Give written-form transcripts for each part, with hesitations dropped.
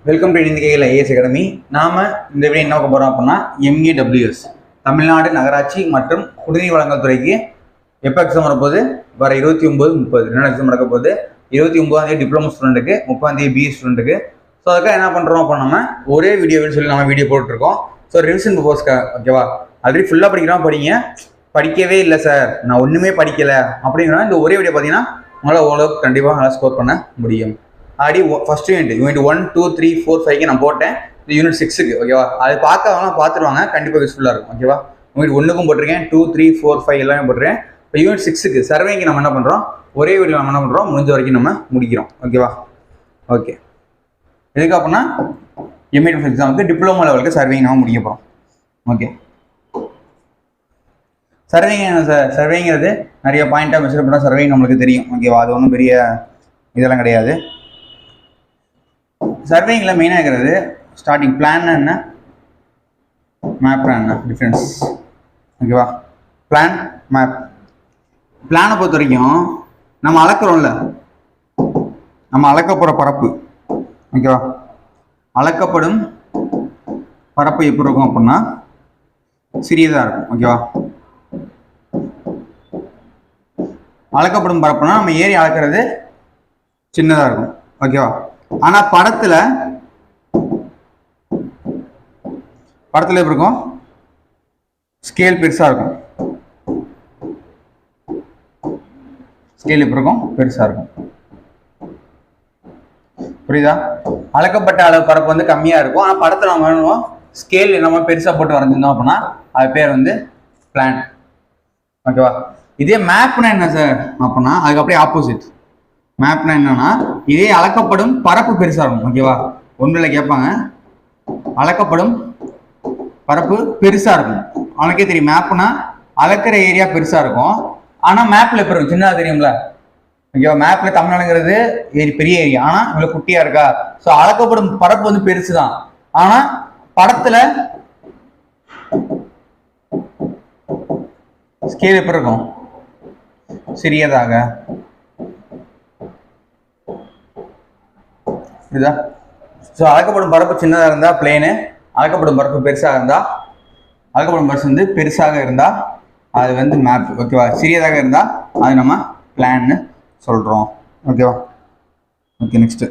Welcome to இந்திய IAS academy. நாம இந்த வீடியோ என்ன பார்க்க போறோம் அப்படின்னா MEWS தமிழ்நாடு நகராட்சி மற்றும் குடிநீர் வழங்கல் துறைக்கு எப்போ எக்ஸாம் வரப்போகுது? வர 29-30 2 எக்ஸாம் நடக்க போகுது. 29ஆம் டிப்ளமோ ஸ்டூடெண்ட்டுக்கு, 30ஆம் பிஏ ஸ்டூடெண்ட்டுக்கு. ஸோ அதுக்காக என்ன பண்ணுறோம் அப்போ நம்ம ஒரே வீடியோன்னு சொல்லி நம்ம வீடியோ போட்டுருக்கோம். ஸோ ரிவிஷன் பர்பஸ்க்காக, ஓகேவா? ஆல்ரெடி ஃபுல்லாக படிக்கிறோம் படிங்க, படிக்கவே இல்லை சார் நான் ஒன்றுமே படிக்கலை அப்படின்னா இந்த ஒரே வீடியோ பார்த்தீங்கன்னா உங்களால் ஓரளவுக்கு கண்டிப்பாக நல்லா ஸ்கோர் பண்ண முடியும். ஆடி ஃபர்ஸ்ட் யூனிட் 1, 2, 3, 4, 5 நான் போட்டேன். இது யூனிட் 6க்கு, ஓகேவா? அது பார்க்கறவங்களாம் பார்த்துருவாங்க, கண்டிப்பாக யூஸ்ஃபுல்லாக இருக்கும், ஓகேவா? யூனிட் 1க்கும் போட்டிருக்கேன், 2, 3, 4, 5 எல்லாமே போட்டிருக்கேன். இப்போ யூனிட் 6க்கு சர்வேக்கு நம்ம என்ன பண்ணுறோம், ஒரே வீடியோ நம்ம என்ன பண்ணுறோம், முடிஞ்ச வரைக்கும் நம்ம முடிக்கிறோம், ஓகேவா? ஓகே, எதுக்கு அப்படின்னா MEWS எக்ஸாமுக்கு டிப்ளமோ லெவலுக்கு சர்வேங்க நம்ம முடிக்க போகிறோம். ஓகே, சர்வேங்க என்ன சார்? சர்வேங்கிறது நிறைய பாயிண்டாக மெஷர் பண்ணால் சர்வேங்க நம்மளுக்கு தெரியும், ஓகேவா? அது ஒன்றும் பெரிய இதெல்லாம் கிடையாது. சர்வேங்கில் மெயினாக இருக்கிறது ஸ்டார்டிங் பிளான் என்ன, மேப்னா என்ன டிஃப்ரென்ஸ், ஓகேவா? Plan, map. பிளானை பொறுத்த வரைக்கும் நம்ம அளக்குறோம்ல, நம்ம அளக்க போகிற பரப்பு, ஓகேவா? அளக்கப்படும் பரப்பு எப்படி இருக்கும் அப்படின்னா சிறியதாக இருக்கும், ஓகேவா? அளக்கப்படும் பரப்புனா நம்ம ஏரி அளக்கிறது சின்னதாக இருக்கும், ஓகேவா? ஆனால் படத்தில் எப்படி இருக்கும், ஸ்கேல் பெருசாக இருக்கும். ஸ்கேல் எப்படி இருக்கும், பெருசாக இருக்கும். புரியுதா? அளக்கப்பட்ட அளவு பரப்பு வந்து கம்மியாக இருக்கும், ஆனால் படத்தில் நம்ம வேணும் ஸ்கேல் நம்ம பெருசாக போட்டு வரைஞ்சிருந்தோம் அப்படின்னா அது பேர் வந்து பிளான், ஓகேவா? இதே மேப்னா என்ன சார் அப்படின்னா அதுக்கு அப்படியே ஆப்போசிட். மேப்னா என்னன்னா இதே அளக்கப்படும் பரப்பு பெருசாக இருக்கும், ஓகேவா? ஒன்றில் கேட்பாங்க, அளக்கப்படும் பரப்பு பெருசாக இருக்கும். அவனுக்கே தெரியும், மேப்னா அளக்கிற ஏரியா பெருசாக இருக்கும், ஆனால் மேப்பில் எப்படி இருக்கும், சின்னதாக தெரியும்ல, ஓகேவா? மேப்பில் தமிழ்நாடுங்கிறது பெரிய ஏரியா, ஆனால் இவ்வளோ குட்டியாக இருக்கா. ஸோ அளக்கப்படும் பரப்பு வந்து பெருசு தான், ஆனால் படத்தில் ஸ்கேல் எப்படி இருக்கும், சிறியதாக. புரியுதா? ஸோ அளக்கப்படும் பரப்பு சின்னதாக இருந்தால் பிளேனு, அளக்கப்படும் பரப்பு பெருசாக இருந்தால், அளக்கப்படும் பரப்பு வந்து பெருசாக இருந்தால் அது வந்து மேப், ஓகேவா? சிறியதாக இருந்தால் அது நம்ம பிளான்னு சொல்கிறோம், ஓகேவா? ஓகே, நெக்ஸ்ட்டு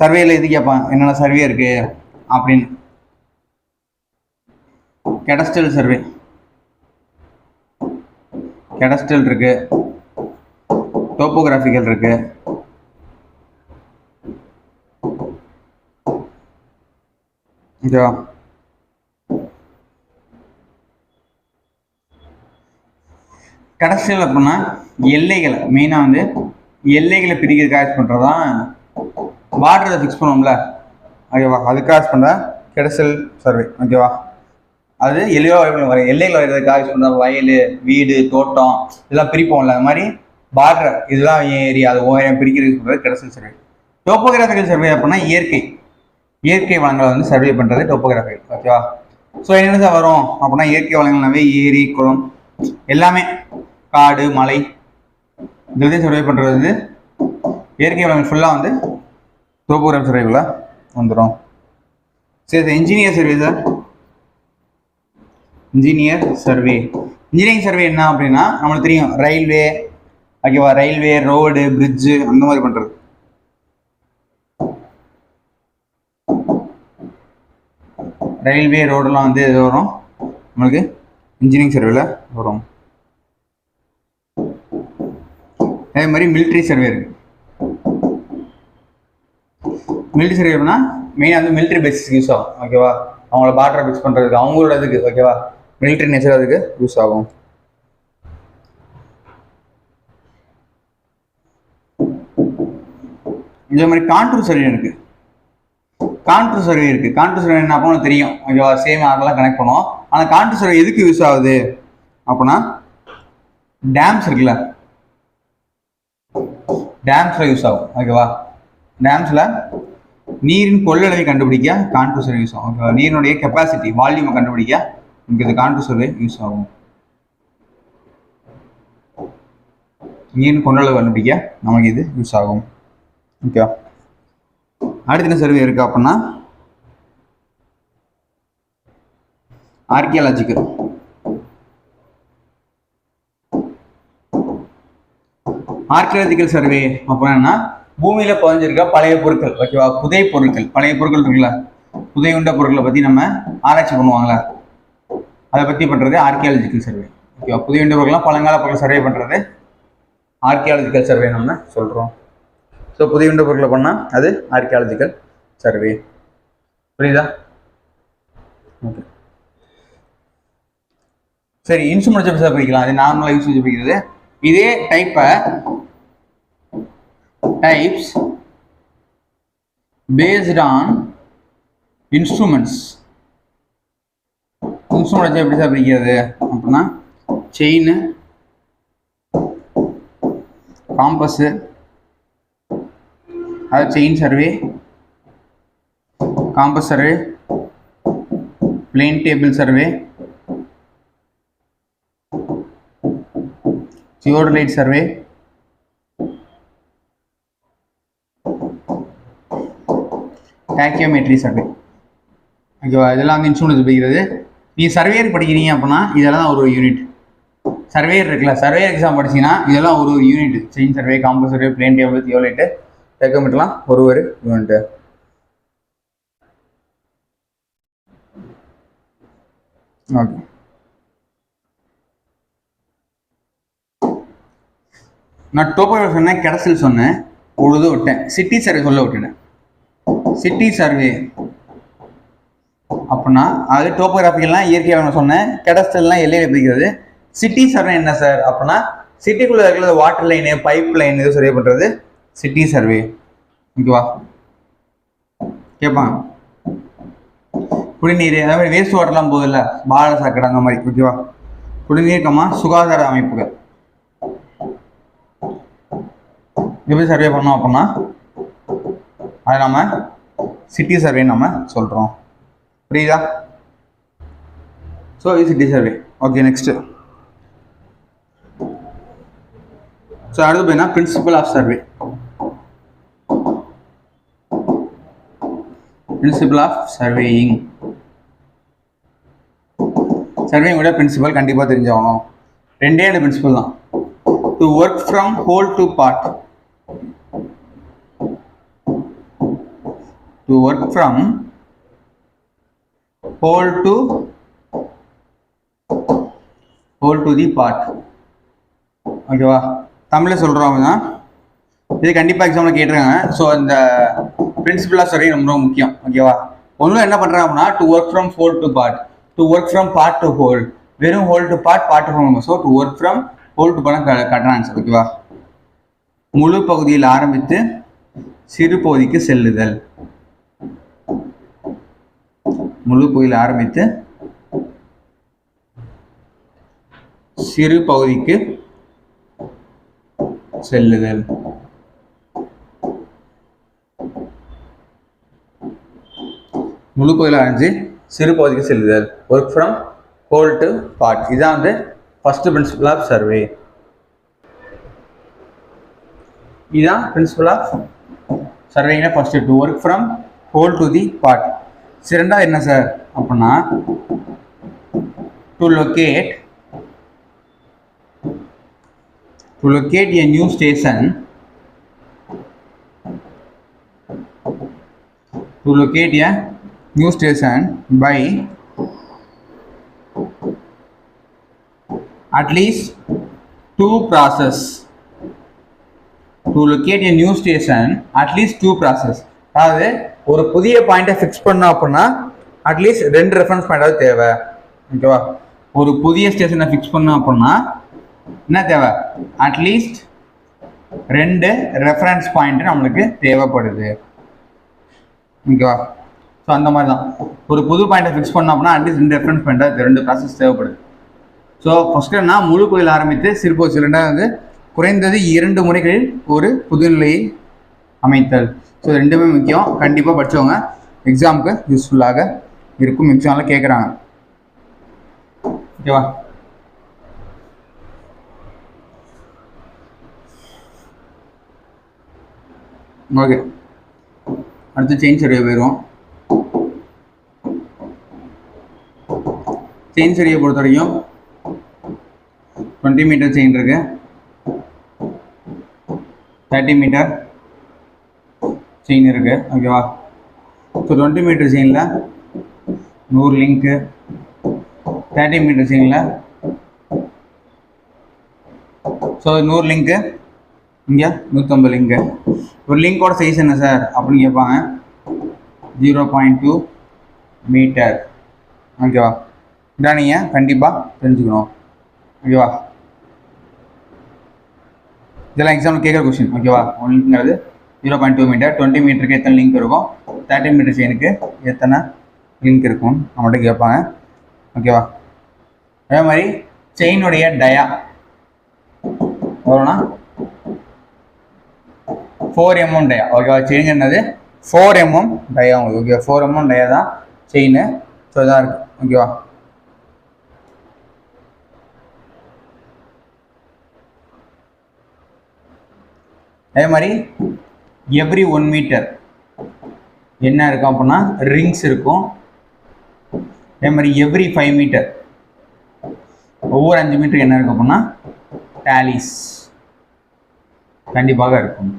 சர்வேல இது கேட்பான், என்னென்ன சர்வே இருக்கு அப்படின்னு. கேடஸ்ட்ரல் சர்வே, கேடஸ்ட்ரல் இருக்கு, டோப்போகிராஃபிக்கல் இருக்கு, ஓகேவா? கேடஸ்ட்ரல் அப்படின்னா எல்லைகளை, மெயினாக வந்து எல்லைகளை பிரிக்கிறதுக்காக யூஸ் பண்ணுறதான். பார்டரை ஃபிக்ஸ் பண்ணுவோம்ல, ஓகேவா? அதுக்காக யூஸ் பண்ணுற கேடஸ்ட்ரல் சர்வே, ஓகேவா? அது எல்லைகளை வரைகிறதுக்காக யூஸ் பண்ணுற. வயல், வீடு, தோட்டம் இதெல்லாம் பிரிப்போம்ல, அது மாதிரி பார்டர் இதெல்லாம் ஏரியா அது ஓரம் பிரிக்கிறது யூஸ் பண்ணுறது கேடஸ்ட்ரல் சர்வே. டோப்போகிராஃபிக்கல் சர்வே அப்படின்னா இயற்கை வளங்களை வந்து சர்வே பண்ணுறது டோப்போகிராஃபிக்கல், ஓகேவா? ஸோ என்ன சார் வரும் அப்படின்னா இயற்கை வளங்கள்னாவே ஏரி, குளம் எல்லாமே, காடு, மலை இதெல்லாம் சர்வே பண்ணுறது வந்து இயற்கை வளங்கள் ஃபுல்லாக வந்து டோப்போகிராஃபி சர்வேக்குள்ள வந்துடும். சரி sir, engineer survey sir. Engineering survey என்ன அப்படின்னா நம்மளுக்கு தெரியும், ரயில்வே, ஓகேவா? ரயில்வே, ரோடு, பிரிட்ஜு அந்த மாதிரி பண்றது. ரயில்வே, ரோடெல்லாம் வந்து எது வரும் நம்மளுக்கு இன்ஜினியரிங் சர்வேல வரும். அதே மாதிரி மிலிட்ரி சர்வே இருக்கு. மிலிட்ரி சர்வே அப்படின்னா மெயினாக வந்து மிலிட்ரி பேசிஸ் யூஸ் ஆகும், ஓகேவா? அவங்கள பார்டரை ஃபிக்ஸ் பண்ணுறதுக்கு, அவங்களோட இதுக்கு, ஓகேவா? மிலிட்ரி நேச்சர் அதுக்கு யூஸ் ஆகும். இதே மாதிரி கான்டூர் சர்வே இருக்கு. கான்டூர் சர்வே என்ன அப்படின்னு தெரியும், ஓகேவா? சேம் அதெல்லாம் கனெக்ட் பண்ணுவோம். ஆனால் கான்டூர் சர்வே எதுக்கு யூஸ் ஆகுது அப்படின்னா டேம்ஸ் இருக்குல்ல, டேம்ஸ்ல யூஸ் ஆகும், ஓகேவா? டேம்ஸ்ல நீரின் கொள்ளளவை கண்டுபிடிக்க கான்டூர் சர்வே யூஸ் ஆகும், ஓகேவா? நீரினுடைய கெப்பாசிட்டி, வால்யூமை கண்டுபிடிக்க நமக்கு இது கான்டூர் சர்வே யூஸ் ஆகும். நீர் கொண்டளவு கண்டுபிடிக்க நமக்கு இது யூஸ் ஆகும். ஓகேவா? அடுத்த என்ன சர்வே இருக்கு அப்படின்னா ஆர்கியாலஜிக்கல். ஆர்கியாலஜிக்கல் சர்வே அப்படின்னா பூமியில பதிஞ்சிருக்க பழைய பொருட்கள், ஓகேவா, புதை பொருட்கள், பழைய பொருட்கள் இருக்குல்ல, புதை உண்ட பொருட்களை பத்தி நம்ம ஆராய்ச்சி பண்ணுவாங்களா, அதை பத்தி பண்றது ஆர்கியாலஜிக்கல் சர்வே. ஓகேவா? புதை உண்ட பொருட்கள்லாம் பழங்கால பொருட்கள் சர்வே பண்றது ஆர்கியாலஜிக்கல் சர்வே நம்ம சொல்றோம். ஸோ புதை உண்ட பொருட்களை பண்ணா அது ஆர்கியாலஜிக்கல் சர்வே. புரியுதா? ஓகே. சரி, இன்ஸ்ட்ருமெண்ட் எப்படி பிரிக்கலாம்? அது நார்மலாக யூஸ் பிரிக்கிறது. இதே types based on instruments. Instrument எப்படி சார் பிரிக்கிறது அப்படின்னா செயின், காம்பஸ், அது chain survey, compass survey, plane table survey, theodolite survey, tacheometry survey. ஓகேவா? இதெல்லாம் வந்து இன்ஸ்ட்ருமெண்ட் படிக்கிறது. நீ சர்வேயர் படிக்கிறீங்க அப்படின்னா இதெல்லாம் ஒரு யூனிட். சர்வேயர் இருக்குல்ல, சர்வேயர் எக்ஸாம் படிச்சீங்கன்னா இதெல்லாம் ஒரு unit. Chain survey, compass survey, plane table, theodolite, டாக்கியோமெட்ரிலாம் ஒரு யூனிட். ஓகே. நான் டோப்போகிராஃபி சொன்னேன், கடசல் சொன்னேன், பொழுது விட்டேன், சிட்டி சர்வே சொல்ல விட்டுட்டேன். சிட்டி சர்வே அப்படின்னா அது டோப்போகிராஃபிக்கெல்லாம் இயற்கையாக சொன்னேன், கடஸ்டல்லாம் எல்லையில் பிரிக்கிறது. சிட்டி சர்வே என்ன சார் அப்படின்னா சிட்டிக்குள்ளே இருக்கிற வாட்டர் லைனு, பைப் லைன் இது சர்வே பண்ணுறது சிட்டி சர்வே. ஓகேவா? கேட்பாங்க குடிநீர், அதே மாதிரி வேஸ்ட் வாட்டர்லாம் போகுதில்ல, பால சாக்கடை அந்த மாதிரி. ஓகேவா? குடிநீர் சுகாதார அமைப்புகள் எப்படி சர்வே பண்ணோம் அப்படின்னா அதை நம்ம சிட்டி சர்வேன்னு நம்ம சொல்கிறோம். புரியுதா? ஸோ இது city survey. Okay, next. So அடுத்து பார்த்தீங்கன்னா principle of survey. Principle of surveying. சர்வேயிங்கோட பிரின்சிபல் கண்டிப்பாக தெரிஞ்சாகணும். ரெண்டே பிரின்சிபல் தான். To work from whole to part. To work from whole to the part. ஓகேவா? தமிழில் சொல்கிறோம்னா இது கண்டிப்பாக எக்ஸாமில் கேட்டிருக்காங்க. ஸோ இந்த பிரின்சிபல் ஆஃப் சர்வே ரொம்ப முக்கியம். ஓகேவா? ஒன்றும் என்ன பண்ணுறாங்க அப்படின்னா to work from whole to part, to work from part to whole, வெறும் whole to part, part to whole. So to work from whole to part கரெக்டான ஆன்சர். ஓகேவா? முழு பகுதியில் ஆரம்பித்து சிறு பகுதிக்கு செல்லுதல். முழு பகுதியில் ஆரம்பித்து சிறு பகுதிக்கு செல்லுதல். முழு பகுதியில் ஆரம்பிச்சு சிறு பகுதிக்கு செல்லுதல். Work from whole to part. இதுதான் வந்து ஃபர்ஸ்ட் பிரின்சிபல் ஆஃப் சர்வே. இதுதான் பிரின்சிபல் ஆஃப் சர்வேங்க. First to work from whole to the part. ரெண்டாவது என்ன சார் அப்படின்னா to locate a new station, to locate a new station by at least two process. To locate a new station at least two process. அதாவது ஒரு புதிய பாயிண்டை fix பண்ணோம் அப்படின்னா at least 2 reference பாயிண்டாவது தேவை. ஓகேவா? ஒரு புதிய ஸ்டேஷனை ஃபிக்ஸ் பண்ணோம் அப்படின்னா என்ன தேவை? அட்லீஸ்ட் 2 ரெஃபரன்ஸ் பாயிண்ட் நம்மளுக்கு தேவைப்படுது. ஓகேவா? ஸோ அந்த மாதிரி தான் ஒரு புது பாயிண்டை ஃபிக்ஸ் பண்ணோம் அப்படின்னா அட்லீஸ்ட் 2 ரெஃபரன்ஸ் பாயிண்டாக 2 ப்ராசஸ் தேவைப்படுது. ஸோ ஃபர்ஸ்ட் என்ன முழு பகுதியில் ஆரம்பித்து சிறு பகுதி. ரெண்டாவது வந்து குறைந்தது 2 முறைகளில் ஒரு புதுநிலையை அமைத்தல். ஸோ ரெண்டுமே முக்கியம். கண்டிப்பாக படித்தவங்க எக்ஸாமுக்கு யூஸ்ஃபுல்லாக இருக்கும். எக்ஸாமில் கேட்குறாங்க. ஓகேவா? ஓகே, அடுத்து செயின் சரியாக போயிடுவோம். செயின் சரியை பொறுத்த வரைக்கும் 20 மீட்டர் செயின் இருக்கு, 30 மீட்டர் செயின் இருக்கு. ஓகேவா? ஸோ 20 மீட்டர் செயினில் 100 லிங்க்கு, 30 மீட்டர் செயினில் ஸோ 100 லிங்க்கு, இங்கே 150 லிங்க்கு. ஒரு லிங்கோட சைஸ் என்ன சார் அப்படின்னு கேட்பாங்க. 0.2 மீட்டர். ஓகேவா? இதான் நீங்கள் கண்டிப்பாக தெரிஞ்சுக்கணும். ஓகேவா? இதெல்லாம் எக்ஸாம்பிள் கேட்குற கொஸ்டின். ஓகேவா? One லிங்க்ங்கிறது 0.2 metre. 20 மீட்டருக்கு எத்தனை லிங்க் இருக்கும், 30 மீட்டர் செயினுக்கு எத்தனை லிங்க் இருக்கும் நம்மகிட்ட கேட்பாங்க. ஓகேவா? அதே மாதிரி செயினுடைய டயா எவ்வளோனா 4 mm டயா. ஓகேவா? செயின் என்னது 4 mm டயா உங்களுக்கு. ஓகே, 4 mm டயா தான் செயின். ஸோ இதான் இருக்குது. ஓகேவா? அதே மாதிரி எவ்ரி 1 மீட்டர் என்ன இருக்கும் அப்படின்னா ரிங்ஸ் இருக்கும். அதே மாதிரி எவ்ரி 5 மீட்டர், ஒவ்வொரு 5 மீட்டருக்கு என்ன இருக்கும் அப்படின்னா டேலிஸ் கண்டிப்பாக இருக்கும்.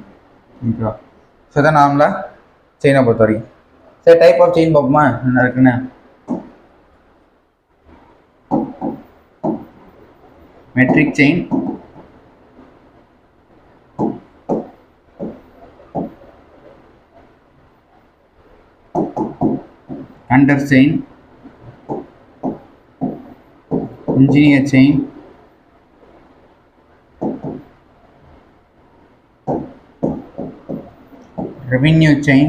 ஓகேவா? ஸோ இதான் நார்மலாக செயினை பொறுத்த வரைக்கும். சரி, டைப் ஆஃப் செயின் பார்ப்போமா என்ன இருக்குன்னு. Metric chain, Gunter chain, engineer chain, revenue chain,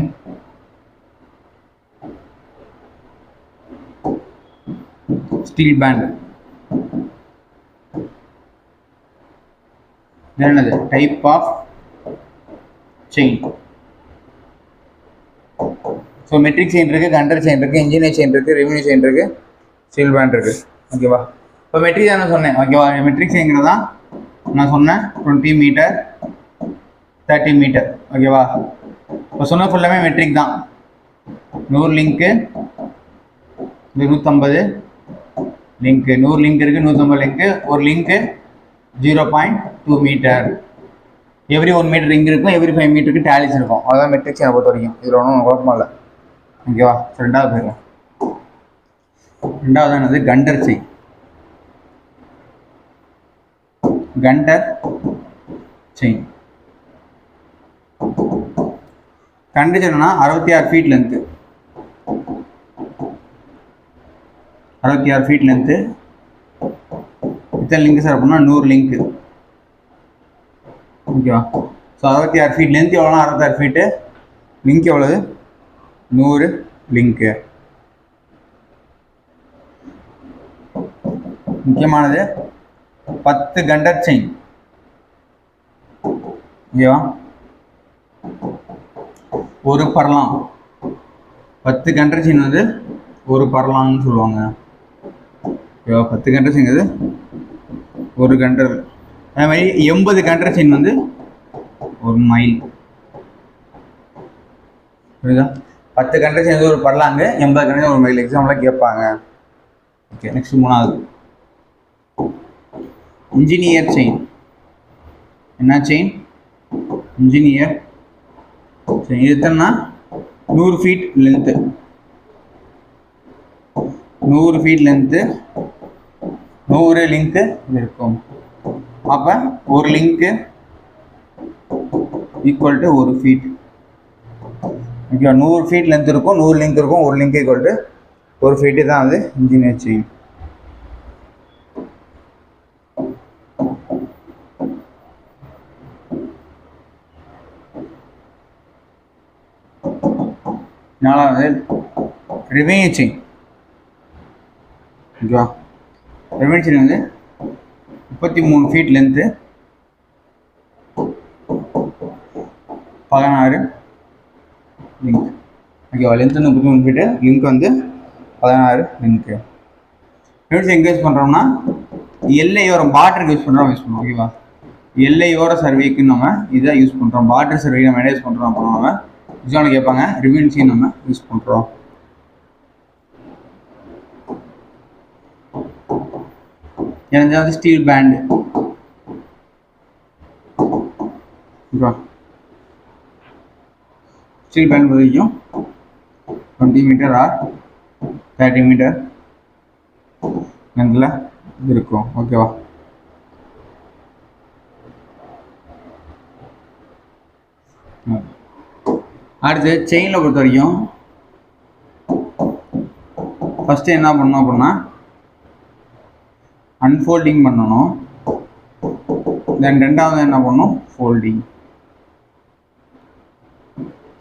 steel band. என்னது type of chain. So metric chain இருக்குது, கண்டர் செயின் இருக்குது, இன்ஜினியர் செயின் இருக்குது, ரெவன்யூ செயின் இருக்குது, ஸ்டீல் பேண்ட் இருக்குது. ஓகேவா? இப்போ மெட்ரிக் தான் சொன்னேன். ஓகேவா? மெட்ரிக் செயின்கிறது தான் நான் சொன்னேன் 20 மீட்டர் 30 மீட்டர். ஓகேவா? இப்போ சொன்ன ஃபுல்லாமே மெட்ரிக் தான். 100 லிங்க்கு, 150 லிங்க்கு, 100 லிங்க் இருக்குது, 150 லிங்க்கு. ஒரு லிங்க்கு 0.2 மீட்டர். எவ்ரி 1 மீட்டர் ரிங் இருக்கும், எவ்ரி 5 மீட்டருக்கு டேலிஸ் இருக்கும். அதுதான் மெட்ரிக் செயினை பொறுத்த வரைக்கும். இதில் ஒன்றும் குழப்பம் இல்லை. ஓகேவா? ரெண்டாவது போயிடலாம். ரெண்டாவது என்னது Gunter chain. Gunter chain Gunter செயின்னா 66 ஃபீட் லென்த்து. 66 feet length. இத்தனை லிங்க் சார் அப்படின்னா 100 லிங்க்கு. ஓகேவா? ஸோ 66 ஃபீட் லென்த் எவ்வளோனா 66 ஃபீட்டு, லிங்க் எவ்வளவு 100 லிங்க்கு. முக்கியமானது 10 கண்டர் செயின். ஓகேவா? ஒரு பர்லாங். 10 கண்டர் செயின் வந்து ஒரு பர்லாங்னு சொல்லுவாங்க. ஓகேவா? 10 கண்டர் செயின் வந்து ஒரு கண்டர். அதே மாதிரி 80 கண்டர் செயின் வந்து ஒரு மைல். புரியுதா? 10 கண்டர் செயின் ஒரு பர்லாங்கு, 80 கண்டர் ஒரு மைல். எக்ஸாம்பிளாக கேட்பாங்க. ஓகே, நெக்ஸ்ட் மூணாவது இன்ஜினியர் செயின். என்ன செயின்? Engineer chain. இது எத்தனைனா 100 ஃபீட் லென்த்து. 100 ஃபீட் லென்த்து, 100 லிங்க்கு இருக்கும். அப்போ ஒரு லிங்க்கு equal to 1 feet. Okay, 100 feet length இருக்கும், 100 லிங்க் இருக்கும், ஒரு லிங்க் ஈக்குவல் டு 1 ஃபீட்டு தான் அது இன்ஜினியர் செயின். நாலாவது ரெவென்யூ செயின். ஓகேவா? ரெவென்யூ செயின் வந்து 33 ஃபீட் லென்த்து, 16 லிங்க். ஓகேவா? லென்த் வந்து 33 ஃபீட்டு, லிங்க் வந்து 16 லிங்க்கு. ரெவென்யூ செயின் யூஸ் பண்ணுறோம்னா எல்லையோரம் பார்டருக்கு யூஸ் பண்ணுறோம். ஓகேவா? எல்லையோர சர்வேக்கு நம்ம இதை யூஸ் பண்ணுறோம். பார்டர் சர்வே நம்ம என்ன யூஸ் பண்ணுறோம் அப்படின்னா நம்ம எக்ஸாம்பிள் கேட்பாங்க, ரிவின்ஸையும் நம்ம யூஸ் பண்ணுறோம். எனக்கு ஸ்டீல் பேண்டு ஸ்டீல் பேண்ட் பொறுத்தையும் 20 மீட்டர் ஆர் 30 மீட்டர் இதில் இருக்கும். ஓகேவா? அடுத்து செயினில் பொறுத்த வரைக்கும் ஃபஸ்ட்டு என்ன பண்ணணும் அப்படின்னா அன்ஃபோல்டிங் பண்ணணும். தென் ரெண்டாவது என்ன பண்ணணும், ஃபோல்டிங்.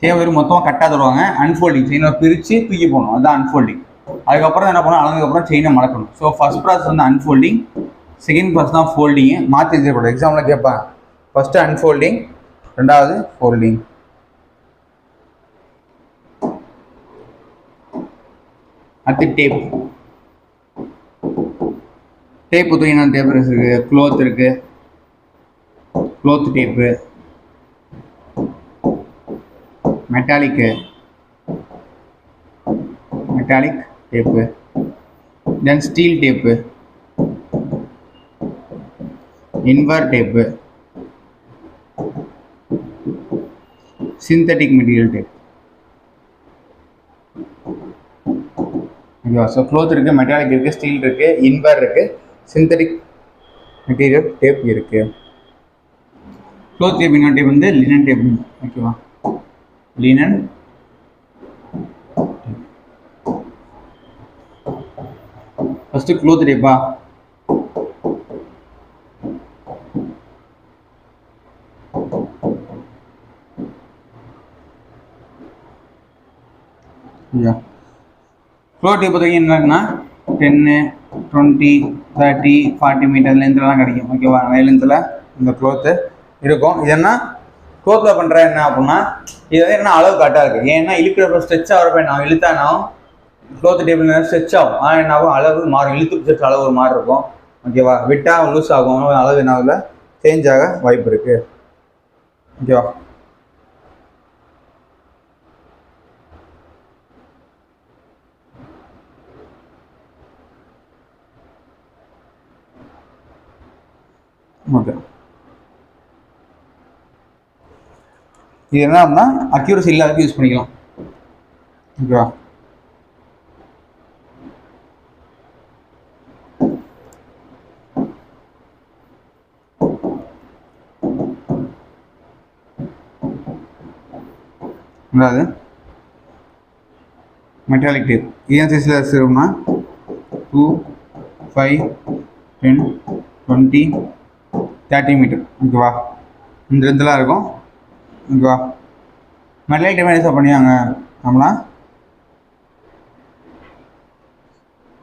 செயின் மொத்தமாக கட்டாக தருவாங்க. அன்ஃபோல்டிங் செயினை பிரித்து தூக்கி போகணும், அதுதான் அன்ஃபோல்டிங். அதுக்கப்புறம் என்ன பண்ணணும், அளந்ததுக்கப்புறம் செயினை மடக்கணும். ஸோ ஃபஸ்ட் ப்ராசஸ் வந்து அன்ஃபோல்டிங், செகண்ட் ப்ராசஸ் தான் ஃபோல்டிங்கு. மாற்றி தேவைப்படும், எக்ஸாம்பிள் கேட்பாங்க. ஃபஸ்ட்டு அன்ஃபோல்டிங், ரெண்டாவது ஃபோல்டிங். அடுத்து டேப். டேப் பொறுத்த என்ன டேப் இருக்குது, க்ளோத் இருக்குது, cloth tape, metallic tape, then steel tape, invar tape, synthetic material tape. ஓகேவா? ஸோ க்ளோத் இருக்குது, மெட்டாலிக் இருக்குது, ஸ்டீல் இருக்குது, இன்வர் இருக்குது, சிந்தட்டிக் மெட்டீரியல் டேப் இருக்குது. க்ளோத் டேப் இன்னொரு டேப் வந்து லினன் டேப். ஓகேவா? லினன் ஃபஸ்ட்டு க்ளோத் டேப்பா. க்ளோத் டேப் பொறுத்தவரைக்கும் என்ன இருக்குன்னா 10, 20, 30, 40 மீட்டர் லென்த்லாம் கிடைக்கும். ஓகேவா? நிறைய லென்த்தில் இந்த க்ளோத்து இருக்கும். இது என்ன க்ளோத்தில் பண்ணுற என்ன அப்படின்னா இது வந்து என்ன அளவு கரெக்டாக இருக்குது. ஏன்னா இழுக்கிறப்ப ஸ்ட்ரெச் ஆகிறப்ப நான் இழுத்தானாவும் க்ளோத் டேபிள் ஸ்ட்ரெச் ஆகும். ஆனால் என்ன ஆகும், அளவு மாறும். இழுத்து பிடிச்ச அளவு ஒரு மாதிரி இருக்கும். ஓகேவா? விட்டால் லூஸ் ஆகும், அளவு என்ன ஆகல சேஞ்ச் ஆக வாய்ப்பு இருக்குது. ஓகேவா? ஓகே, இது என்ன அப்படின்னா அக்யூரசி இல்லாத யூஸ் பண்ணிக்கலாம். ஓகேவா? அதாவது மெட்டாலிக் டேப் ஏன் சைஸில் சேரும்னா 2, 5, 10, 20, 30 மீட்டர். ஓகேவா? இந்த இடத்துல இருக்கும். ஓகேவா? மெட்டாலிக் டேப் என்ன பண்ணியாங்க நம்மளா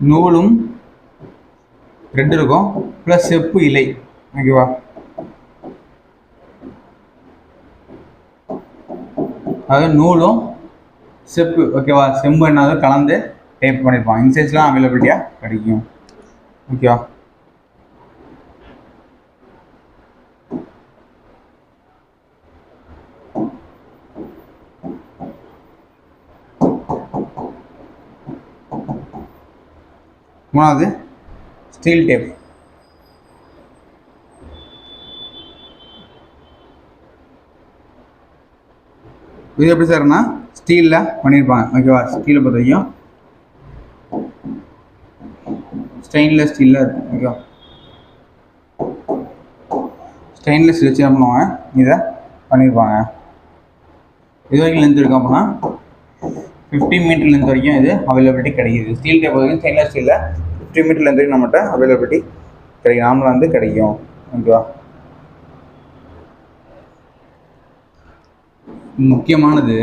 நூலும் த்ரெட் இருக்கும் ப்ளஸ் செப்பு இலை. ஓகேவா? அதாவது நூலும் செப்பு. ஓகேவா? செம்பு என்னது கலந்து டேப் பண்ணியிருப்பான். இந்த சைஸ்லாம் அவைலபிலிட்டியாக கிடைக்கும். ஓகேவா? மூணாவது ஸ்டீல் டேப். இது எப்படி சார்னா ஸ்டீலில் பண்ணியிருப்பாங்க. ஓகேவா? ஸ்டீலை பொறுத்த வரைக்கும் ஸ்டெயின்லெஸ் ஸ்டீலில் இருக்கும். ஓகேவா? ஸ்டெயின்லெஸ் ஸ்டீல் வச்சு என்ன பண்ணுவாங்க, இதை பண்ணியிருப்பாங்க. இது வரைக்கும் லென்த் இருக்கும் அப்படின்னா 50 மீட்டர் லென்த் வரைக்கும் இது அவைலபிலிட்டி கிடைக்கிது. ஸ்டீல் டேப் வரைக்கும் ஸ்டெயின்லெஸ் ஸ்டீலில் 50 மீட்டர் லென்த் வரைக்கும் நம்மகிட்ட அவைலபிலிட்டி கிடைக்கும், நார்மலாக வந்து கிடைக்கும். ஓகேவா? முக்கியமானது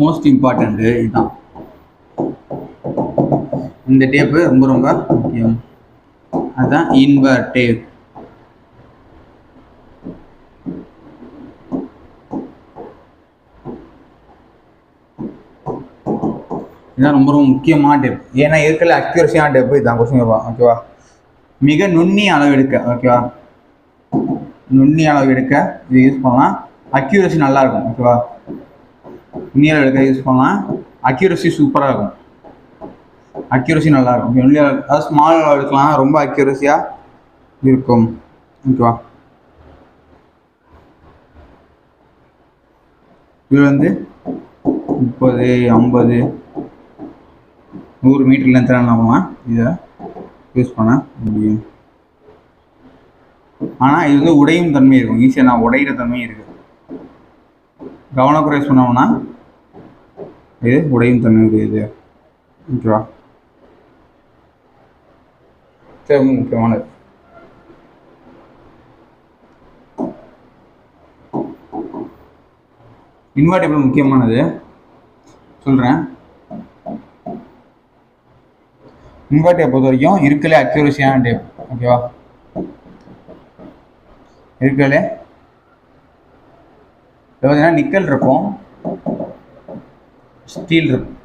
மோஸ்ட் இம்பார்ட்டண்ட்டு இதுதான். இந்த டேப்பு ரொம்ப ரொம்ப முக்கியம். அதுதான் இன்வர் டேப். இதுதான் ரொம்ப ரொம்ப முக்கியமான டேப். ஏன்னா இருக்கிற அக்யூரஸியான டேப்பு இதுதான். கொஸ்டின் கேட்பான். ஓகேவா? மிக நுண்ணிய அளவு எடுக்க. ஓகேவா? நுண்ணிய அளவு எடுக்க இது யூஸ் பண்ணலாம். அக்யூரசி நல்லாயிருக்கும். ஓகேவா, நுண்ணிய அளவு எடுக்க யூஸ் பண்ணலாம். அக்யூரசி சூப்பராக இருக்கும். அக்யூரசி நல்லாயிருக்கும். நுண்ணிய அதாவது ஸ்மால் அளவு எடுக்கலாம், ரொம்ப அக்யூரஸியாக இருக்கும். ஓகேவா, இது வந்து 30, 50, 100 மீட்டர் லென்த் நம்ம இதை யூஸ் பண்ண முடியும். ஆனால் இது வந்து உடையும் தன்மை இருக்கும். ஈஸியாக நான் உடையிற தன்மையும் இருக்குது. கவனக்குறை சொன்னோம்னா இது உடையும் தன்மை இருக்குது. இது ஓகேவா, சரி, முக்கியமானது. இன்வெர்டபிள் முக்கியமானது சொல்கிறேன். இன்வெர்டை பொறுத்த வரைக்கும் இருக்கலே அக்யூரஸியான டேப். ஓகேவா, இருக்கலே பார்த்தீங்கன்னா நிக்கல் இருக்கும், ஸ்டீல் இருக்கும்.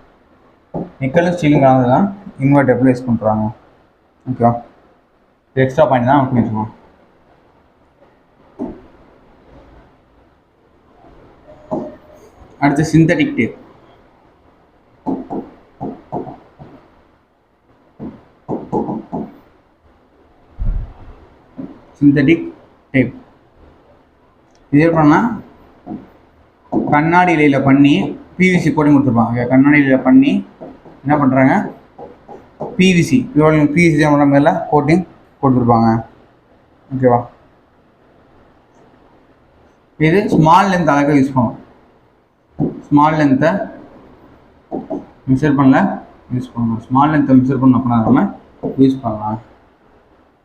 நிக்கலும் ஸ்டீலும் கலந்து தான் இன்வெர்டபிள் யூஸ் பண்ணுறாங்க. ஓகேவா, எக்ஸ்ட்ரா பாயிண்ட் தான் பண்ணி வச்சுக்கோங்க. அடுத்து சிந்தட்டிக் டேப். சிந்தட்டிக் டேப் இது எப்படின்னா கண்ணாடி இலையில் பண்ணி பிவிசி கோட்டிங் கொடுத்துருப்பாங்க. கண்ணாடி இலையில் பண்ணி என்ன பண்ணுறாங்க, பிவிசி பண்ணுற மாதிரிலாம் கோட்டிங் கொடுத்துருப்பாங்க. ஓகேவா, இது ஸ்மால் லென்த் அழகாக யூஸ் பண்ணுவோம். ஸ்மால் லென்த்தை மெஷர் பண்ணல யூஸ் பண்ணலாம். ஸ்மால் லென்த்தை மெஷர் பண்ண அப்படின்னா நம்ம யூஸ் பண்ணலாம்.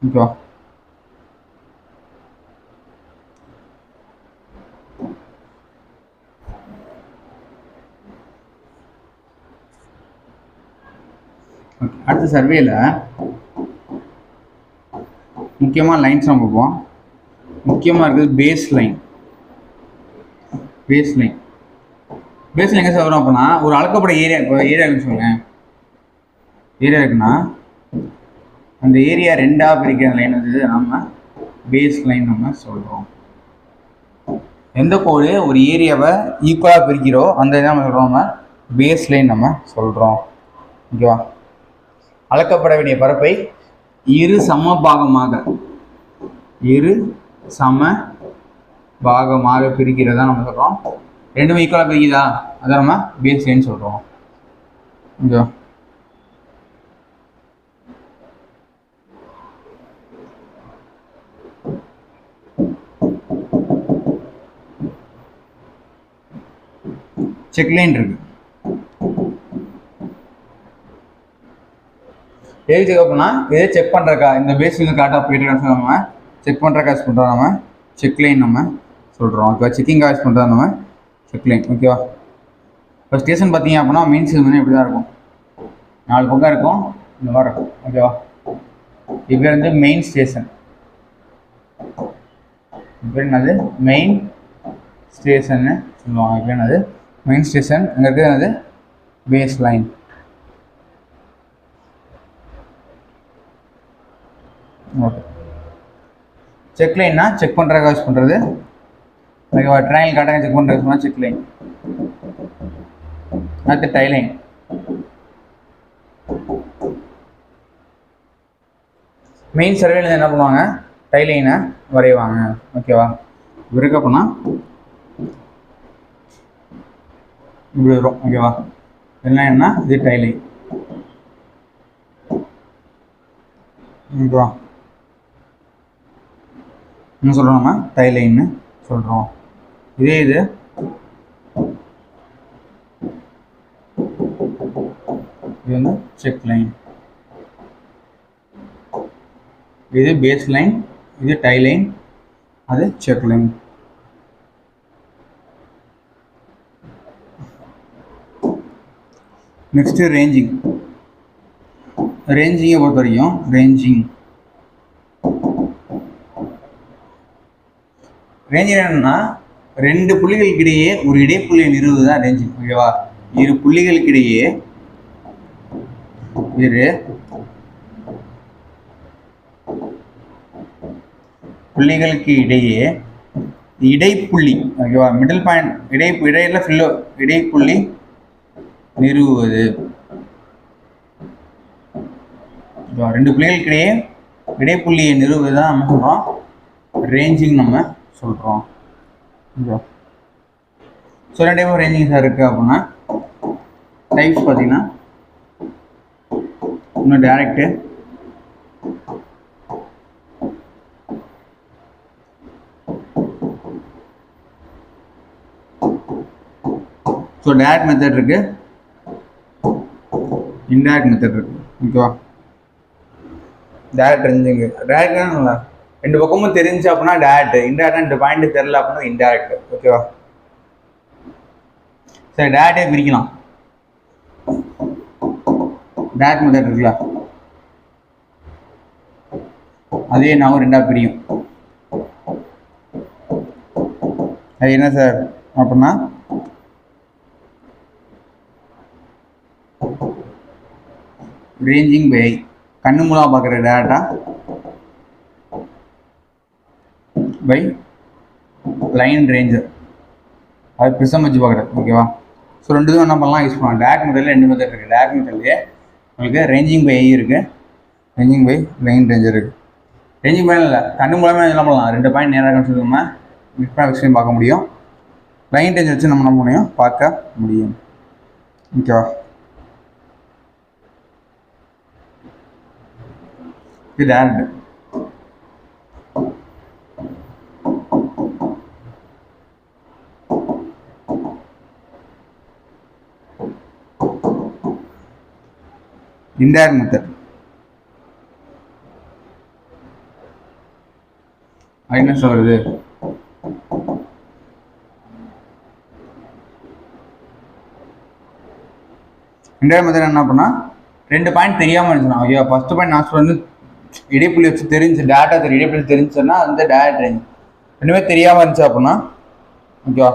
ஓகேவா, அடுத்த சர்வேல முக்கியமாக லைன்ஸ் நம்ம பார்ப்போம். முக்கியமாக இருக்குது பேஸ் லைன். பேஸ் லைன் எங்கே வரும் அப்படின்னா ஒரு அளக்கப்பட்ட ஏரியா. இப்போ ஏரியா இருக்குன்னு சொல்லுங்கள், ஏரியா இருக்குன்னா அந்த ஏரியா ரெண்டாக பிரிக்கிற லைன் வந்து நம்ம பேஸ் லைன் நம்ம சொல்கிறோம். எந்த கோடு ஒரு ஏரியாவை ஈக்குவலாக பிரிக்கிறோம் அந்த இதை நம்ம சொல்கிறோம், நம்ம பேஸ் லைன் நம்ம சொல்கிறோம். ஓகேவா, அளக்கப்பட வேண்டிய பரப்பை இரு சம பாகமாக பிரிக்கிறதா நம்ம சொல்கிறோம். ரெண்டுமே ஈக்குவலாக பிரிக்குதா அதை நம்ம பேஸ் லைன் சொல்கிறோம். ஓகேவா, செக் லைன் இருக்கு. எது செக் அப்படின்னா இதே செக் பண்ணுறக்கா இந்த பேஸ் வந்து கரெக்டாக போயிட்டு நம்ம செக் பண்ணுறக்கா யூஸ் பண்ணுறோம், நம்ம செக் லைன் நம்ம சொல்கிறோம். ஓகேவா, செக்கிங்காக யூஸ் பண்ணுறோம் நம்ம செக் லைன். ஓகேவா, இப்போ ஸ்டேஷன் பார்த்தீங்க அப்படின்னா மெயின் ஸ்டேஷன் இப்படி தான் இருக்கும், 4 பக்கம் இருக்கும், இந்த மாதிரி இருக்கும். ஓகேவா, இப்போ வந்து மெயின் ஸ்டேஷன். இப்போ என்னது மெயின் ஸ்டேஷன்னு சொல்லுவாங்க. இப்போ என்னது மெயின் ஸ்டேஷன். அங்கே இருக்கிறது என்னது பேஸ் லைன். ஓகே, செக் லைன்னா செக் பண்ணுறதுக்காக யூஸ் பண்ணுறது. ஓகேவா, ட்ரையல் காட்டாக செக் பண்ணுறது சொன்னால் செக் லைன். அடுத்து டை லைன். மெயின் சர்வேல என்ன பண்ணுவாங்க, டை லைனை வரைவாங்க. ஓகேவா, இருக்கு அப்படின்னா இப்படி வரும். ஓகேவா, இதெல்லாம் என்ன இது டை லைன். ஓகேவா, என்ன சொல்கிறோம் நம்ம டை லைன்னு சொல்கிறோம். இதே இது வந்து செக் லைன். இது பேஸ் லைன், இது டை லைன், அது செக் லைன். Next ranging. ரேஞ்சிங்கை பொறுத்த வரைக்கும் ரேஞ்சிங் என்னன்னா 2 புள்ளிகளுக்கிடையே ஒரு இடைப்புள்ளியை நிறுவுவது தான் ரேஞ்சிங். ஓகேவா, இரு புள்ளிகளுக்கிடையே புள்ளிகளுக்கு இடையே இடைப்புள்ளி, ஓகேவா, மிடில் பாயிண்ட், இடையில ஃபில்லோ, இடைப்புள்ளி நிறுவுவது. ரெண்டு புள்ளிகளுக்கு இடையே இடைப்புள்ளியை நிறுவுவது தான் நம்ம சொல்கிறோம் ரேஞ்சிங் நம்ம சொல்கிறோம். ஸோ ரெண்டு டைப் ஆஃப் ரேஞ்சிங் சார் இருக்குது அப்படின்னா டைப்ஸ் பார்த்தீங்கன்னா இன்னும் டேரக்டு, ஸோ டேரக்ட் மெத்தட் இருக்கு, இன்டைரக்ட் மெத்தட் இருக்கு, ஓகேவா. டேரக்ட் ரேஞ்சிங், டேரக்ட்னா ரெண்டு பக்கமும் தெரிஞ்சு அப்படின்னா டேரக்ட், இன்டைரக்டா ரெண்டு பாயிண்ட் தெரியல அப்படின்னா இன்டைரக்ட், ஓகேவா. சரி, டேரக்டே பிரிக்கலாம். டேரக்ட் மெத்தட் இருக்குல்ல, அதே நான் ரெண்டா பிரியும். அது என்ன சார் அப்படின்னா ரேஞ்சிங் பை கண்ணு மூலமாக பார்க்குற டேட்டா பை லைன் ரேஞ்சர், அது ப்ரிசம் வச்சு பார்க்குறது, ஓகேவா. ஸோ ரெண்டு இதுவும் என்ன பண்ணலாம், யூஸ் பண்ணலாம். டேரக்ட் மெத்தடில் ரெண்டு மெத்தட் இருக்குது. டேரக்ட் மெத்தட்லேயே உங்களுக்கு ரேஞ்சிங் பை இருக்குது, ரேஞ்சிங் பை லைன் ரேஞ்சர் இருக்குது. ரேஞ்சிங் பை இல்லை, கண்ணு மூலமாக என்ன பண்ணலாம், ரெண்டு பாயிண்ட் நேராக கன்சிடர் மிக்ஸ் பண்ண விஷயம் பார்க்க முடியும். லைன் ரேஞ்சர் வச்சு நம்ம என்ன முடியும், பார்க்க முடியும், ஓகேவா. இது டேரக்ட். இன்டைரக்ட் மெத்தட் என்ன சொல்றது, இன்டைரக்ட் மெத்தட் என்ன பண்ணா ரெண்டு பாயிண்ட் தெரியாமல் இருந்துச்சுன்னா, ஐயோ ஃபர்ஸ்ட் பாயிண்ட் நான் வந்து இடைப்புள்ளி வச்சு தெரிஞ்சு டேட்டா தெரியும், இடைப்புள்ளி தெரிஞ்சுன்னா அந்த டேரக்ட் ரேஞ்ச். ரெண்டுமே தெரியாமல் இருந்துச்சு அப்படின்னா, ஓகேவா,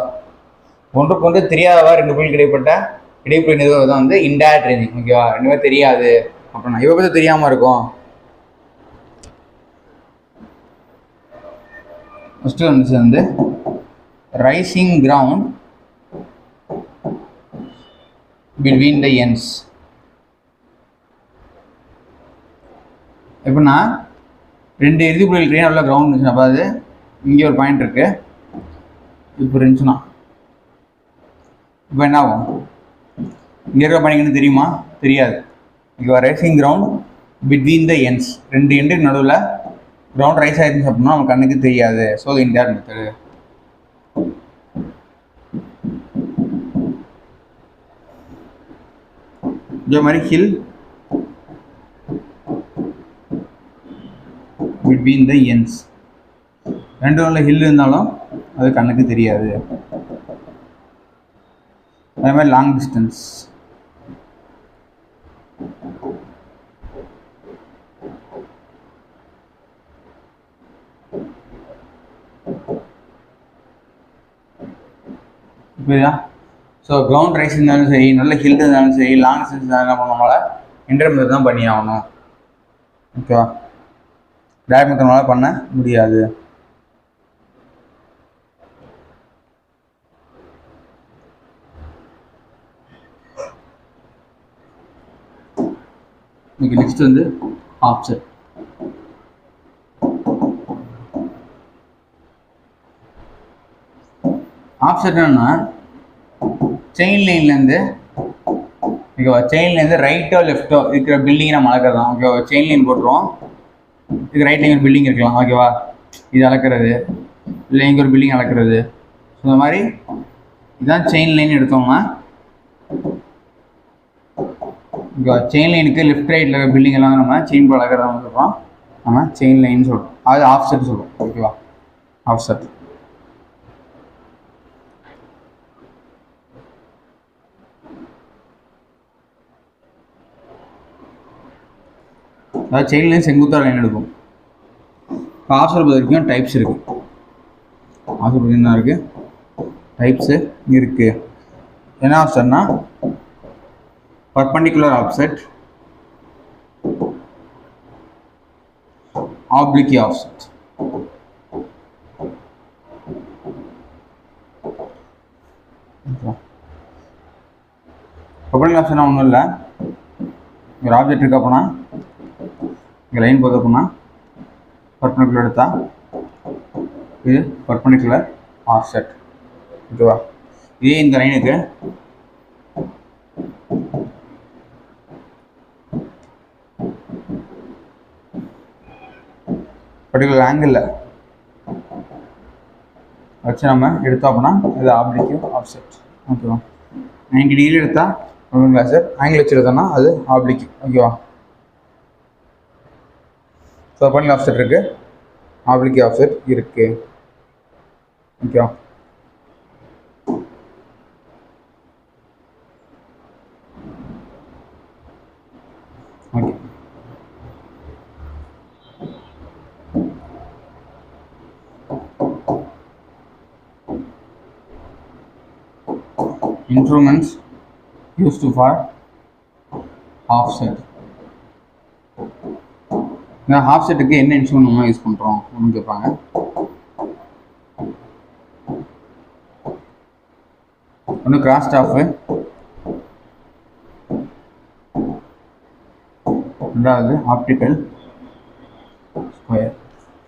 ஒன்றுக்கு ஒன்று தெரியாதவா ரெண்டு புள்ளிக்கு இடைப்பட்ட இடைப்புள்ளி நிறுவுவது தான் வந்து இன்டைரக்ட் ரேஞ்சிங், ஓகேவா. ரெண்டுமே தெரியாது அப்படின்னா இவ பற்றி தெரியாமல் இருக்கும். ஃபர்ஸ்ட் வந்து rising ground between the ends. எப்படின்னா ரெண்டு இறுதி புள்ளிகள் ட்ரெயின் உள்ள கிரவுண்ட் இருந்துச்சுன்னா, அதாவது இங்கே ஒரு பாயிண்ட் இருக்கு, இப்போ இருந்துச்சுன்னா இப்போ என்ன ஆகும், இங்கே இருக்கிற பாயிண்ட் தெரியுமா, தெரியாது. இங்கே rising ground between the ends, ரெண்டு எண்டுக்கு நடுவில் கிரவுண்ட் ரைஸ் ஆயிருந்துச்சு அப்படின்னா நம்ம கண்ணுக்கு தெரியாது. ஸோ அது இன்டைரக்ட் மெத்தடு. இதே மாதிரி ஹில் பிட்வீன் த எண்ட்ஸ், ரெண்டு நாளில் ஹில் இருந்தாலும் அது கண்ணுக்கு தெரியாது. அதே மாதிரி லாங் டிஸ்டன்ஸ், புரியுதா. ஸோ கிரவுண்ட் ரைஸ் இருந்தாலும் சரி, நல்ல ஹில் இருந்தாலும் சரி, லாங் டிஸ்டன்ஸ் இருந்தாலும் என்ன பண்ணோம்னால இன்டர்னல் மெத்தட் தான் பண்ணி ஆகணும், ஓகேவா. டேரக்ட் மெத்தட்னால பண்ண முடியாது. ஓகே, நெக்ஸ்ட் வந்து ஆஃப்செட். ஆஃப்செட் என்னன்னா செயின் லைன்லேருந்து, ஓகேவா, செயின் லைன்லேருந்து ரைட்டோ லெஃப்ட்டோ இருக்கிற பில்டிங்கை நம்ம அளக்கிறதான், ஓகேவா. செயின் லைன் போட்டுருவோம், இதுக்கு ரைட் லைன் ஒரு பில்டிங் இருக்கலாம், ஓகேவா, இது அளக்கிறது, இல்லை இங்கே ஒரு பில்டிங் அளக்கிறது. ஸோ இந்த மாதிரி இதுதான் செயின் லைன் எடுத்தோம்னா, ஓகேவா, செயின் லைனுக்கு லெஃப்ட் ரைட்டில் இருக்கிற பில்டிங் எல்லாம் நம்ம செயின் போல் அளக்கிறதா சொல்கிறோம், நம்ம செயின் லைன் சொல்கிறோம். அது ஆஃப்செட் சொல்கிறோம், ஓகேவா, ஆஃப்செட். அதாவது செயின் லைன் செங்குத்தாக லைன் எடுக்கும். இப்போ ஆஃப்செட் பொறுத்த வரைக்கும் டைப்ஸ் இருக்குது. ஆஃப்செட் பற்றி என்ன இருக்குது, டைப்ஸு இருக்குது. என்ன ஆஃப்செட்னா பர்பண்டிகுலர் ஆஃப்செட், ஆப்ளிக் ஆஃப்செட். ப்ரொபைலிங் ஆப்ஷனா ஒன்றும் இல்லை. ஒரு ஆப்ஜெக்ட் இருக்கு அப்படின்னா இங்கே லைன் போகுது அப்படின்னா பர்பண்டிகுலர் எடுத்தா இது பர்பண்டிகுலர் ஆஃப்செட். ஓகேவா? இதே இந்த லைனுக்கு பர்டிகுலர் ஆங்கிளில் வச்சு நம்ம எடுத்தோம் அப்படின்னா இது ஆப்ளிக் ஆஃப்செட். ஓகேவா? 90 டிகிரி எடுத்தால் ப்ரொபைலிங் ஆஃப்செட், ஆங்கிள் வச்சு எடுத்தோம்னா அது ஆப்ளிக். ஓகேவா? ஸோ பர்பண்டிகுலர் ஆஃப்செட் இருக்குது, ஆப்ளிக் ஆஃப்செட் இருக்குது. ஓகேவா? Okay. Instruments used for offset. இந்த ஆஃப்செட்டுக்கு என்ன இன்ஸ்ட்ருமெண்ட் நம்ம யூஸ் பண்ணுறோம் அப்படின்னு கேட்பாங்க. ஒன்று கிராஸ் ஸ்டாஃபு, ரெண்டாவது ஆப்டிக்கல் ஸ்கொயர்.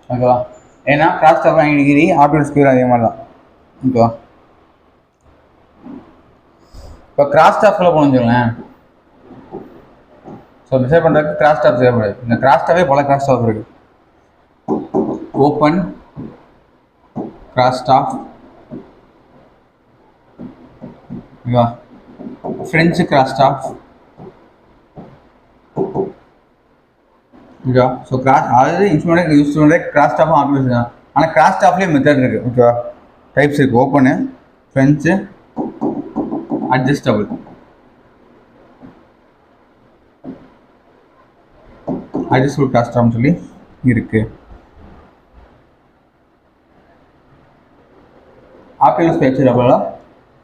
ஓகேவா? ஏன்னா cross staff 90 degree, optical square அதே மாதிரி தான். ஓகேவா? இப்போ கிராஸ் ஸ்டாஃபில் போனோம்னு ஸோ மெஷர் பண்ணுறதுக்கு கிராஸ் ஸ்டாஃப் தேவைப்படுது. இந்த கிராஸ் ஸ்டாஃபே பல கிராஸ் ஸ்டாஃப் இருக்குது. ஓப்பன் கிராஸ் ஸ்டாஃப், ஓகேவா? ஃப்ரெஞ்சு கிராஸ் ஸ்டாஃப், ஓகேவா? ஸோ கிராஸ் அதாவது இன்ஸ்ட்ருமெண்ட் யூஸ் பண்ணுற கிராஸ் ஸ்டாஃபும் ஆப்டிக்கல் தான். ஆனால் கிராஸ் ஸ்டாஃப்லேயே மெத்தட் இருக்குது. ஓகேவா? டைப்ஸ் இருக்குது. Open, French, adjustable. Adjustable cross ஸ்டாஃப்னு சொல்லி இருக்குது. ஆப்டிக்கல் ஸ்கொயர்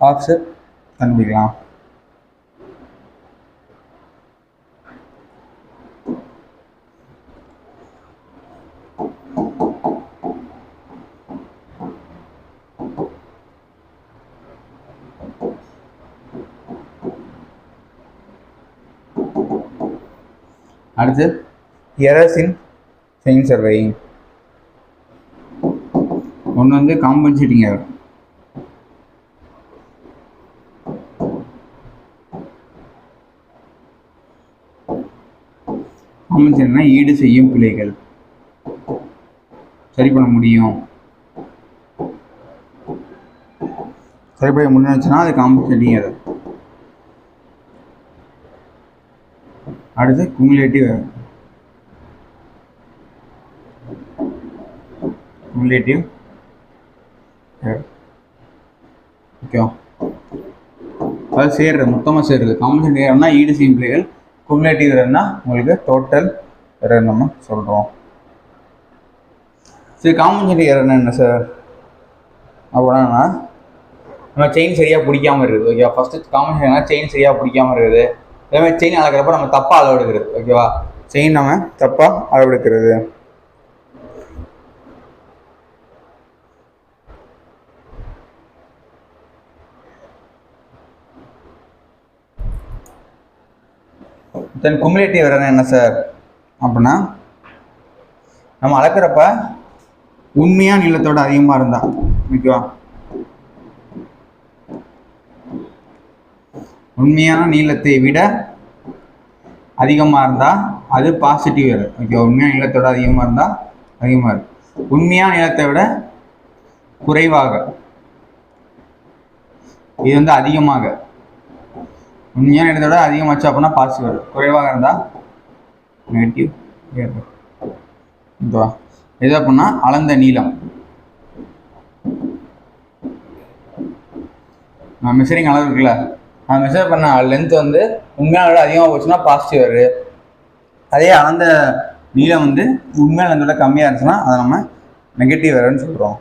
ஆஃப்செட் கண்டுபிடிக்கலாம். அடுத்து எரர்ஸ் இன் செயின் சர்வேயிங். ஒன்று வந்து காம்பன்சேட்டிங் எரர். காம்பன்சேட்னா ஈடு செய்யும் பிழைகள், சரி பண்ண முடியும், சரி பண்ண முடிஞ்சுன்னா அது காம்பன்சேட்டிங் எரர். அடுத்து குமுலேட்டிவ் எரர். Cumulative error. ஓகேவா? அது சேர்றது, மொத்தமாக சேர்றது. காம்பன்சேட்டிவ் எரர்னா ஈடு செய்யும் பிழைகள், குமுலேட்டிவ் எரர்னா உங்களுக்கு டோட்டல் எரர் நம்ம சொல்கிறோம். சரி, காம்பன்சேட்டிவ் எரர்னா என்ன சார் அப்படின்னா நம்ம செயின் சரியாக பிடிக்காமல் இருக்குது. ஓகேவா? ஃபஸ்ட்டு காம்பன்சேஷன் செயின் சரியாக பிடிக்காமல் இருக்குது. அதே மாதிரி செயின் அளக்கிறப்ப நம்ம தப்பாக அளவெடுக்கிறது. ஓகேவா? செயின் நம்ம தப்பாக அளவெடுக்கிறது. தென் குமுலேட்டிவ் எரர் என்ன சார் அப்படின்னா நம்ம அளக்கிறப்ப உண்மையாக நீளத்தோட அதிகமாக இருந்தா, ஓகேவா? உண்மையான நீளத்தை விட அதிகமாக இருந்தால் அது பாசிட்டிவ் எரர். ஓகே, உண்மையான நீளத்தோட அதிகமாக இருந்தால் அதிகமாக இருக்கு. உண்மையான நீளத்தை விட குறைவாக, இது வந்து அதிகமாக, உண்மையான நீளத்தை விட அதிகமாச்சு அப்படின்னா பாசிட்டிவ் எரர், குறைவாக இருந்தால் நெகட்டிவ் எரர். ஓகேவா? எது அப்படின்னா அளந்த நீளம், மெஷரிங் அளவு இருக்குல்ல, நான் மெஷர் பண்ண லென்த் வந்து உண்மையான விட அதிகமாக போச்சுன்னா பாசிட்டிவ் எரர். அதே அளந்த நீளம் வந்து உண்மையான லென்த்தோட கம்மியாக இருந்துச்சுன்னா அதை நம்ம நெகட்டிவ் எரர்னு சொல்கிறோம்.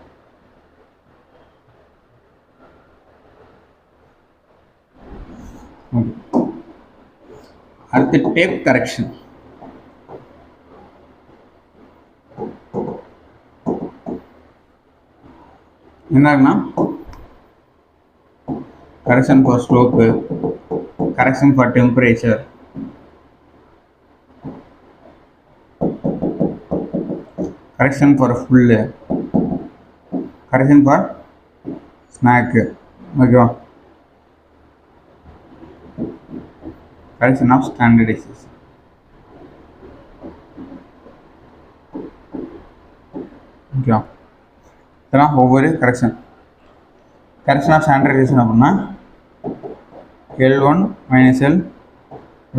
அடுத்து டேப் கரெக்ஷன். என்னன்னா correction for slope, correction for temperature, correction for full, correction for snack, okay, correction of standardization. Okay, இதெல்லாம் ஒவ்வொரு கரெக்ஷன் ஆஃப் ஸ்டாண்டர்டைசேஷன் அப்படின்னா L1 minus L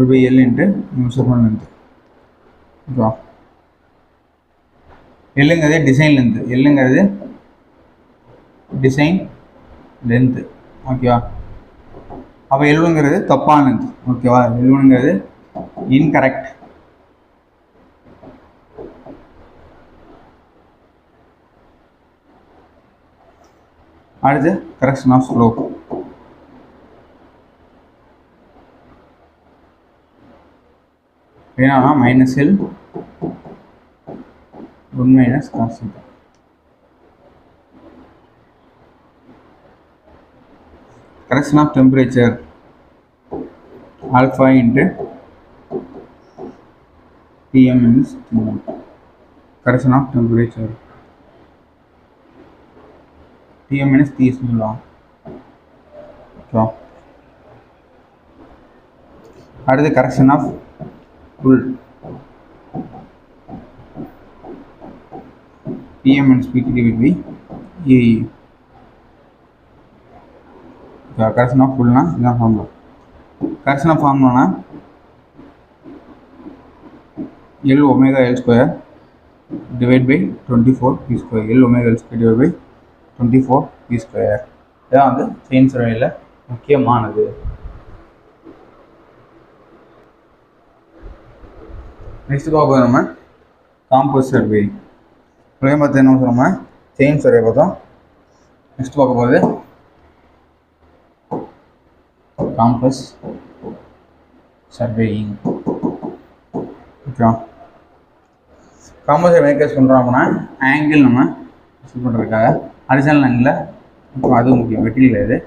by L into measurement length. ஓகேவா, எல்லுங்கிறது design length, எல்லுங்கிறது design length. ஓகேவா, அப்போ எல்லுங்கிறது தப்பான லென்த். ஓகேவா, எல்லுங்கிறது இன்கரெக்ட். அடுத்து கரெக்ஷன் ஆஃப் ஸ்லோப். என்னன்னா minus L 1 minus cos theta. Correction of temperature alpha into Tm minus T1. Correction of temperature Tm minus T சொல்லலாம். ஓகே, அடுத்து correction of pull Pm minus Pt divided by Ae. Correction of புல்னா இதான் formula. Correction of ஃபார்முலானா L omega L square divided by 24 P square. L omega L square divided by 24 P square. இதான் வந்து chain சர்வேயில் முக்கியமானது. Next பார்ப்போம் நம்ம compass survey. இப்போயும் பார்த்து என்ன சொல்லுவோம், செயின் சர்வே பார்த்தோம். நெக்ஸ்ட் பார்க்க போகிறது compass surveying. Okay, compass survey case பண்ணுறோம் அப்படின்னா ஆங்கிள் நம்ம மெஷர் பண்ணுறதுக்காக ஹரிசாண்டல் ஆங்கிளில், இப்போ அதுவும் முக்கியம், வெட்டியில் இது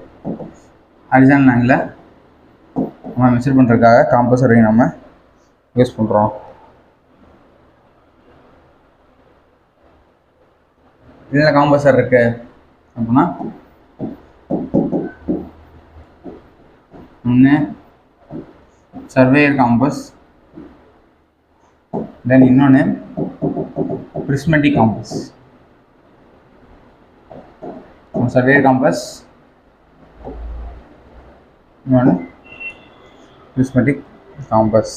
ஹரிசாண்டல் ஆங்கிளில் நம்ம மெஷர் பண்ணுறதுக்காக காம்பஸ் சர்வே நம்ம யூஸ் பண்ணுறோம். இதில் காம்பஸர் இருக்கு அப்படின்னா ஒன்று சர்வேயர் காம்பஸ், தென் இன்னொன்று பிரிஸ்மெட்டிக் காம்பஸ். சர்வேயர் காம்பஸ், இன்னொன்று பிரிஸ்மெட்டிக் காம்பஸ்.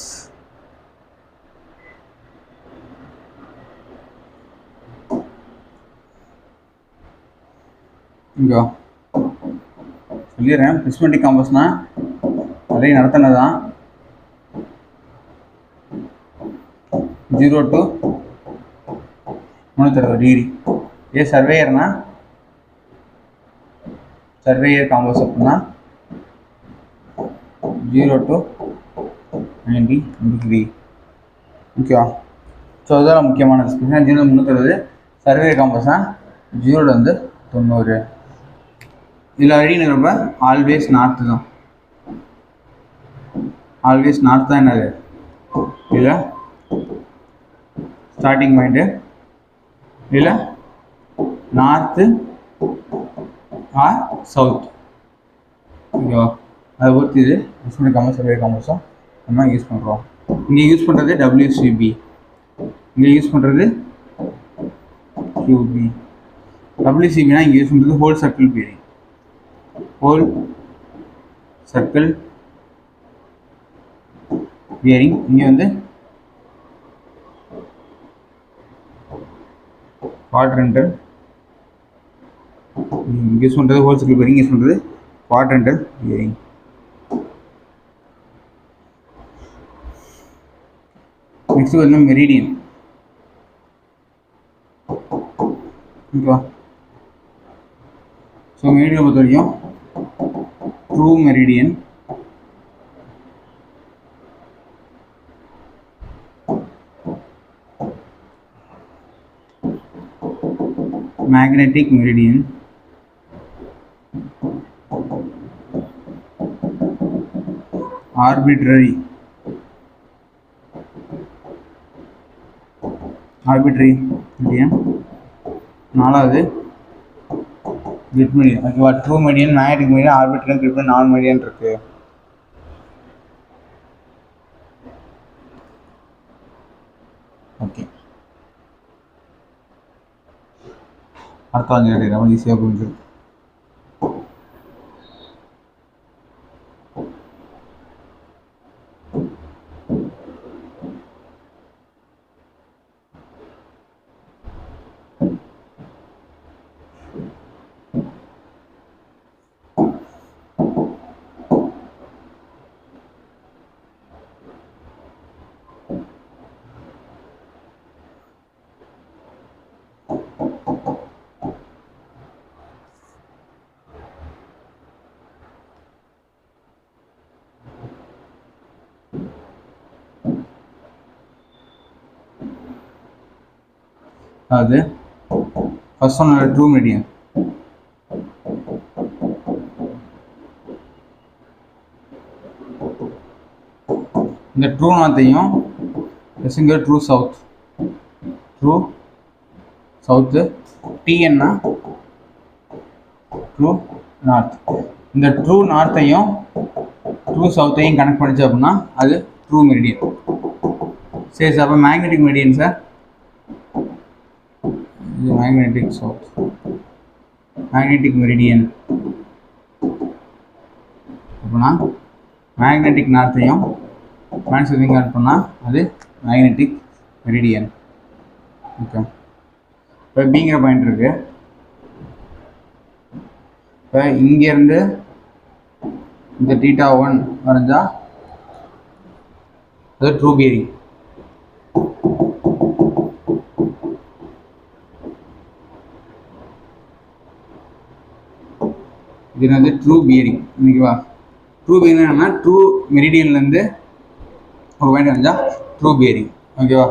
இங்கே சொல்லிடுறேன், பிரிஸ்மெட்டிக் காம்பஸ்னால் நிறைய நடத்தினது தான். 0 to 360 டிகிரி. இதே சர்வேயர்னா, சர்வேயர் காம்பஸ் அப்படின்னா 0 to 90 டிகிரி. ஓகேவா, ஸோ இதெல்லாம் முக்கியமானது. 0 to 360. சர்வேயர் காம்பஸ்னா 0 வந்து 90. இதில் அடிக்கிறப்ப ஆல்வேஸ் நார்த்து தான். ஆல்வேஸ் நார்த் தான் என்னது, இதில் ஸ்டார்டிங் பாயிண்ட்டு. இதில் நார்த்து ஆர் சவுத். ஓகேவா, அதை பொறுத்து இது பிரிஸ்மெட்டிக் காம்பஸ் சர்வேயர் காம்பஸும் நம்ம யூஸ் பண்ணுறோம். இங்கே யூஸ் பண்ணுறது WCB, இங்கே யூஸ் பண்ணுறது QB. WCBனா இங்கே யூஸ் பண்ணுறது whole circle bearing. Whole circle bearing. இங்கே வந்து குவாட்ரண்டல், இங்கே யூஸ் பண்ணுறது ஹோல் சர்க்கிள் பியரிங், யூஸ் பண்ணுறது குவாட்ரண்டல் பியரிங். நெக்ஸ்ட் வந்து மெரிடியன். ஓகேவா, ஸோ மெரிடியனை பொறுத்த வரைக்கும் true meridian, magnetic meridian, arbitrary median. நாலாவது கிரிட் மீடியன். ஓகேவா, true median, magnetic median, arbitrary, grid median, 4 median இருக்கு. ஓகே, அடுத்த வாங்க ரொம்ப ஈஸியாக புரிஞ்சு. அது ஃபர்ஸ்ட் ஒன் ட்ரூ மீடியன். இந்த ட்ரூ நார்த்தையும் இங்கே true south, true south, டிஎன்னா true north. இந்த ட்ரூ நார்த்தையும் ட்ரூ சவுத்தையும் கனெக்ட் பண்ணிச்சு அப்படின்னா அது ட்ரூ மெரிடியன். சரி சார், அப்போ மேக்னெட்டிக் மெரிடியன் சார், இது மேக்னெட்டிக் சவுத், மேக்னெட்டிக் மெரிடியன் அப்படின்னா மேக்னெட்டிக் நார்த்தையும் மேக்னெட்டிக் கனெக்ட் பண்ணால் அது மேக்னெட்டிக் மெரிடியன். ஓகே, இப்போ பிங்கிற பாயிண்ட் இருக்கு. இப்போ இங்கேருந்து இந்த θ1 வரைஞ்சா அது ட்ரூ பியரிங். இது என்னது ட்ரூ பியரிங். ஓகேவா, ட்ரூ பியரிங் என்னன்னா ட்ரூ மெரிடியன்லேருந்து ஒரு பாயிண்ட் வரைஞ்சா ட்ரூ பியரிங். ஓகேவா,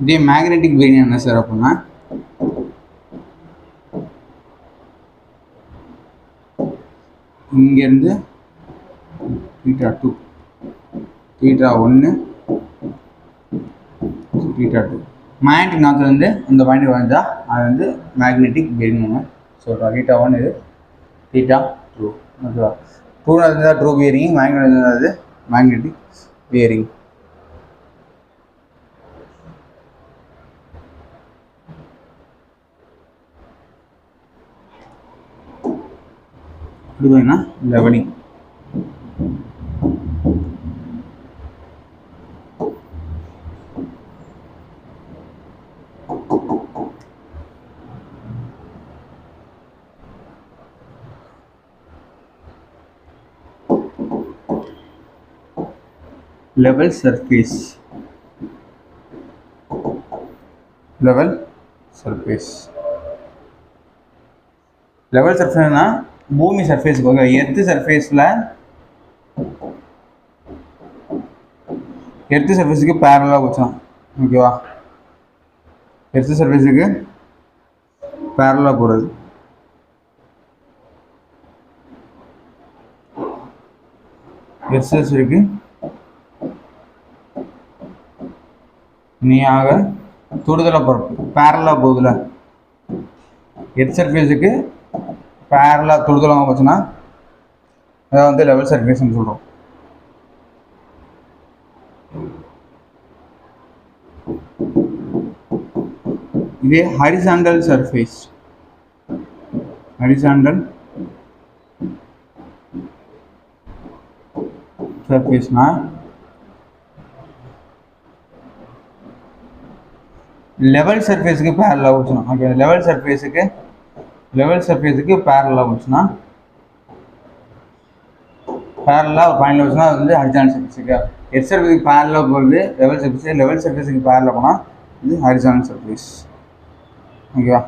இதே மேக்னெட்டிக் பியரிங் என்ன சார் அப்படின்னா இங்கேருந்து θ2, θ1, θ2 மேக்னெட்டிக் நார்த்துலேருந்து இந்த பாயிண்ட் வரைஞ்சா அது வந்து மேக்னெட்டிக் பியரிங் நம்ம சொல்கிறோம். θ1 இது θ2. ஓகேவா, ட்ரூ இருந்தால் ட்ரூ பியரிங், மேக்னெட்டிக் இருந்தால் மேக்னெட்டிக் பியரிங். இதுனா levelling. Level surface, level surface, level சர்ஃபேஸ்னா பூமி சர்ஃபேஸுக்கு ஓகே, எர்த்து சர்ஃபேஸில் எர்த்து சர்ஃபேஸுக்கு பேரலாக போச்சான். ஓகேவா, எர்த்து சர்ஃபேஸுக்கு பேரலாக போகிறது. எர்த்து சர்ஃபேஸுக்கு நீயாக தொடுதலாக போகிறோம், பேரலாக போகுதுல. எர்த் சர்ஃபேஸுக்கு பேரலாக தொடுதலாக போச்சுன்னா அதை வந்து லெவல் சர்ஃபேஸ்ன்னு சொல்கிறோம். இதே ஹரிசாண்டல் சர்ஃபேஸ், ஹரிசாண்டல் சர்ஃபேஸ்னா லெவல் சர்ஃபேஸுக்கு பேரலாக போச்சுன்னா ஓகே, லெவல் சர்ஃபேஸுக்கு பேரலாக போச்சுன்னா பேரலாக ஒரு பாயிண்டில் போச்சுன்னா அது வந்து ஹரிசாண்டல் சர்ஃபேஸுக்கு. எர்த் சர்ஃபேஸுக்கு பேரலாக போகிறது லெவல் சர்ஃபேஸ், லெவல் சர்ஃபேஸுக்கு பேரலாக போனால் இது ஹரிசாண்டல் சர்ஃபேஸ். ஓகேவா,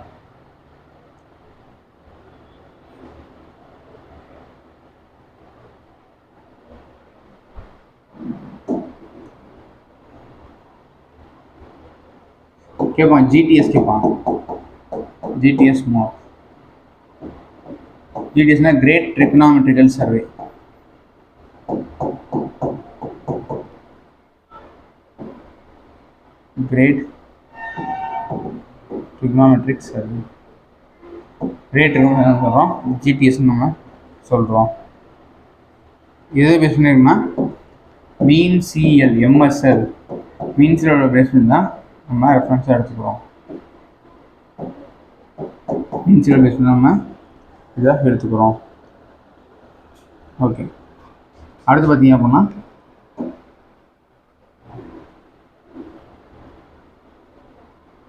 கேட்பான் ஜிடிஎஸ் கேட்பான். GTS MOP. GTS is Great Trigonometrical Survey. Great Trigonometric Survey. Great Trigonometric சொல்கிறோம், GTS நம்ம சொல்கிறோம். எது பேஸ் பண்ணியிருக்கோம்னா மீன் சிஎல் MSL மீன் சிஎலோட பேஸ் பண்ணி தான் நம்ம ரெஃபரன்ஸாக எடுத்துக்கிறோம். மீன் சிஎல் பேஸ் பண்ணி நம்ம இதை எடுத்துக்கிறோம். ஓகே, அடுத்து பார்த்தீங்க அப்படின்னா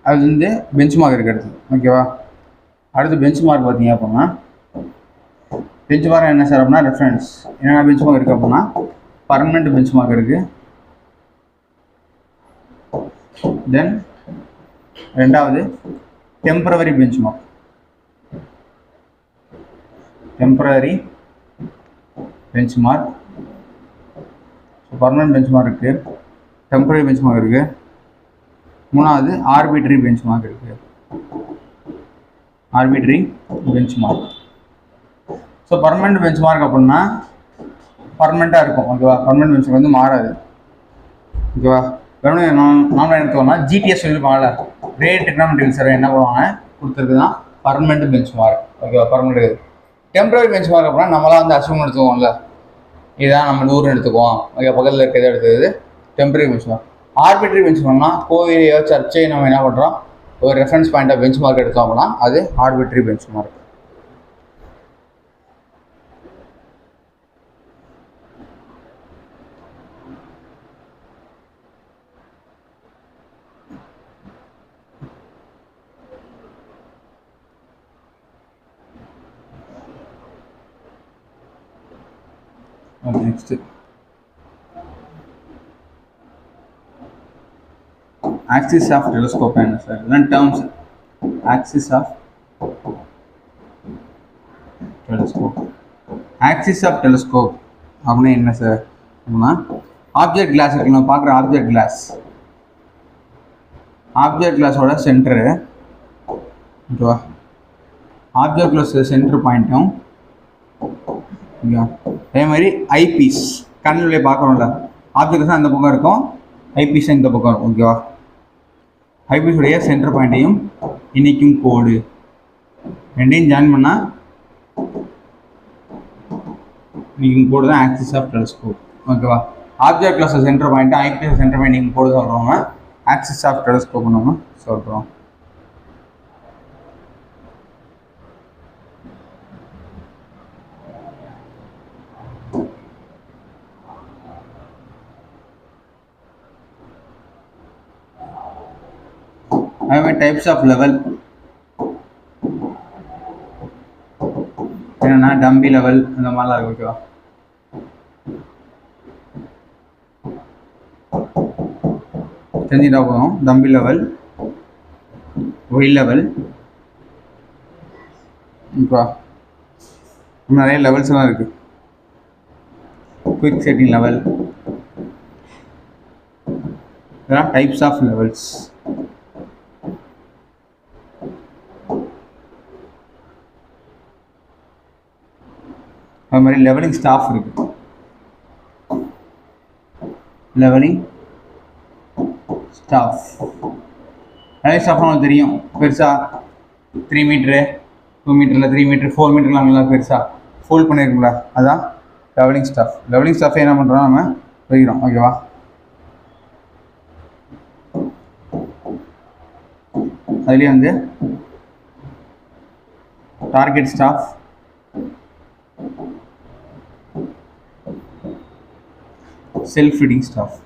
அது வந்து பெஞ்ச் மார்க் இருக்கிறது. ஓகேவா, அடுத்து பெஞ்ச் மார்க் பார்த்தீங்க அப்படின்னா பெஞ்ச் மார்க் என்ன சார் அப்படின்னா ரெஃபரன்ஸ். என்னென்ன பெஞ்ச் மார்க் இருக்குது அப்படின்னா பர்மனெண்ட் பெஞ்ச் மார்க் இருக்குது. தென் ரெண்டாவது temporary bench mark. Temporary bench mark, permanent bench mark இருக்குது, டெம்பரரி பெஞ்ச் மார்க் இருக்குது. மூணாவது ஆர்பிட்ரி பெஞ்ச் மார்க் இருக்குது. ஆர்பிட்ரி bench mark. So permanent bench mark அப்படின்னா பர்மனெண்ட்டாக இருக்கும். ஓகேவா, பர்மனெண்ட் பெஞ்ச் வந்து மாறாது. ஓகேவா, வெறும் நாம எடுத்தோம்னா GTS சொல்லியிருப்பாங்கல்ல, கிரேட் ட்ரிகோனோமெட்ரிக்கல் சர்வே என்ன பண்ணுவாங்க கொடுத்துருக்கு தான் பர்மனெண்ட் பெஞ்ச் மார்க். ஓகேவா, பர்மனெண்ட். டெம்பரரி பெஞ்ச் மார்க் அப்படின்னா நம்மளாம் வந்து அசூம் எடுத்துக்குவோம்ல, இதுதான் நம்ம ஊர்னு எடுத்துக்குவோம். ஓகே, பக்கத்தில் இருக்கிறத எடுத்தது temporary bench mark. Arbitrary bench மார்க்னா கோவிலையோ சர்ச்சையோ நம்ம என்ன பண்ணுறோம் ஒரு ரெஃபரன்ஸ் பாயிண்டாக பெஞ்ச் மார்க் எடுத்தோம் அப்படின்னா அது ஆர்பிட்ரி bench mark. Next axis of telescope என்ன சார், இதெல்லாம் terms. axis of telescope. axis of telescope அப்படின்னா என்ன சார் அப்படின்னா ஆப்ஜெக்ட் கிளாஸ் இருக்கு, நம்ம பார்க்குற ஆப்ஜெக்ட் கிளாஸ். ஆப்ஜெக்ட் கிளாஸோட சென்டரு, ஓகேவா, ஆப்ஜெக்ட் கிளாஸ் சென்டர் பாயிண்ட்டும், ஓகேவா, அதே மாதிரி ஐபீஸ் கண்ணுடைய பார்க்குறோம்ல, ஆப்ஜெக்ட் கிளாஸ் அந்த பக்கம் இருக்கும், ஐபீஸ் இந்த பக்கம் இருக்கும். ஓகேவா, ஐபீஸுடைய சென்டர் பாயிண்ட்டையும் இணைக்கும் கோடு ரெண்டையும் ஜாயின் பண்ணால் இன்றைக்கும் கோடு தான் ஆக்சிஸ் ஆஃப் டெலஸ்கோப். ஓகேவா, object glass centre point eyepiece centre point கோடு சொல்கிறோங்க ஆக்சிஸ் ஆஃப் டெலஸ்கோப் நம்ம சொல்கிறோம். அதேமாதிரி டைப்ஸ் ஆஃப் லெவல் என்னன்னா டம்பி லெவல் அந்த மாதிரிலாம் இருக்கு. ஓகேவா, தெரிஞ்சுட்டா போதும். டம்பி லெவல், ஒயில் லெவல், ஓகேவா, நிறைய லெவல்ஸ் எல்லாம் இருக்கு. குயிக் செட்டிங் லெவல், இதெல்லாம் டைப்ஸ் ஆஃப் லெவல்ஸ். அது மாதிரி லெவலிங் ஸ்டாஃப் இருக்கு. லெவலிங் ஸ்டாஃப், லெவலிங் ஸ்டாஃப்னா உங்களுக்கு தெரியும், பெருசா 3 மீட்டரு 2 மீட்டரில் 3 மீட்டர் 4 மீட்டர்லாம் நல்லா பெருசா ஃபோல்ட் பண்ணியிருக்குங்களா, அதான் லெவலிங் ஸ்டாஃப். லெவலிங் ஸ்டாஃபை என்ன பண்ணுறோம் நம்ம வைக்கிறோம். ஓகேவா, அதுலேயே வந்து target staff, self feeding staff.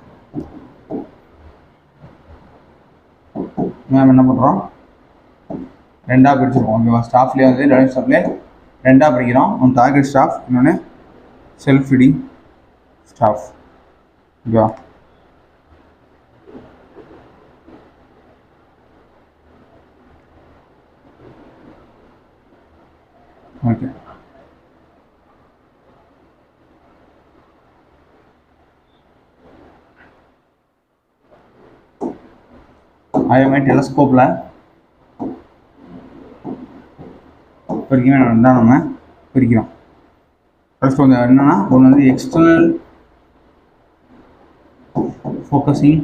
நம்ம என்ன பண்ணுறோம் ரெண்டாக பிரிச்சுருக்கோம். ஓகேவா, ஸ்டாஃப்லேயே வந்து லெவலிங் ஸ்டாஃப்லேயே ரெண்டாக பிரிக்கிறோம். ஒன்று டார்கெட் ஸ்டாஃப், இன்னொன்று செல்ஃப் ஃபீடிங் ஸ்டாஃப். ஓகேவா, ஓகே. அதே மாதிரி டெலஸ்கோப்பில் வரைக்குமே தான் நம்ம பிரிக்கிறோம். ஃபர்ஸ்ட் வந்து என்னன்னா ஒன்று வந்து எக்ஸ்டர்னல் ஃபோக்கஸிங்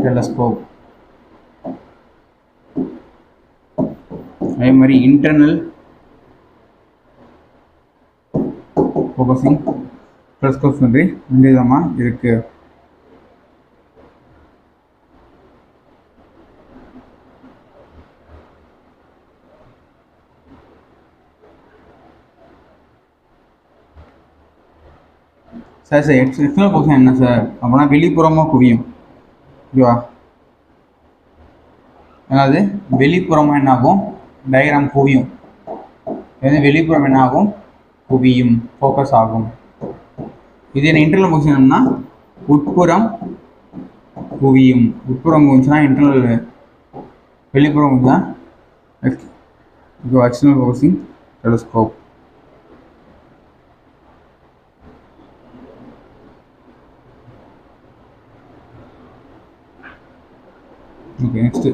டெலஸ்கோப், அதே மாதிரி இன்டர்னல் ஃபோக்கஸிங் டெலஸ்கோப்ஸ் வந்து 2 விதமாக இருக்குது. சார் எக்ஸ்டர்னல் ஃபோக்கஸிங் என்ன சார் அப்படின்னா வெளிப்புறமாக குவியும். ஓகேவா? அதாவது வெளிப்புறமாக என்ன ஆகும், டயக்ராம் குவியும். வெளிப்புறம் என்ன ஆகும், குவியும், ஃபோக்கஸ் ஆகும். இது என்ன இன்டர்னல் ஃபோக்கஸிங் என்னன்னா உட்புறம் குவியும். உட்புறம் குவிச்சுன்னா இன்டர்னல், வெளிப்புறம் குவிஞ்சா external focusing telescope. Okay, next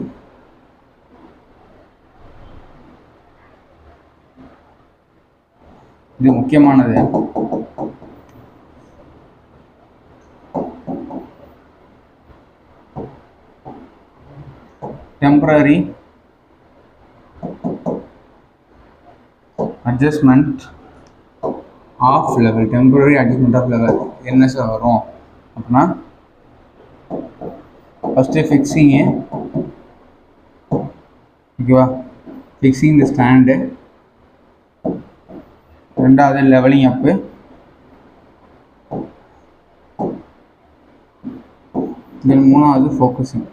இது முக்கியமானது. Temporary adjustment of level. Temporary adjustment of level என்ன சார் வரும் அப்படின்னா ஃபஸ்ட்டு ஃபிக்ஸிங்கு. ஓகேவா? Fixing the stand. ரெண்டாவது லெவலிங் அப்பு. தென் மூணாவது ஃபோக்கஸிங்.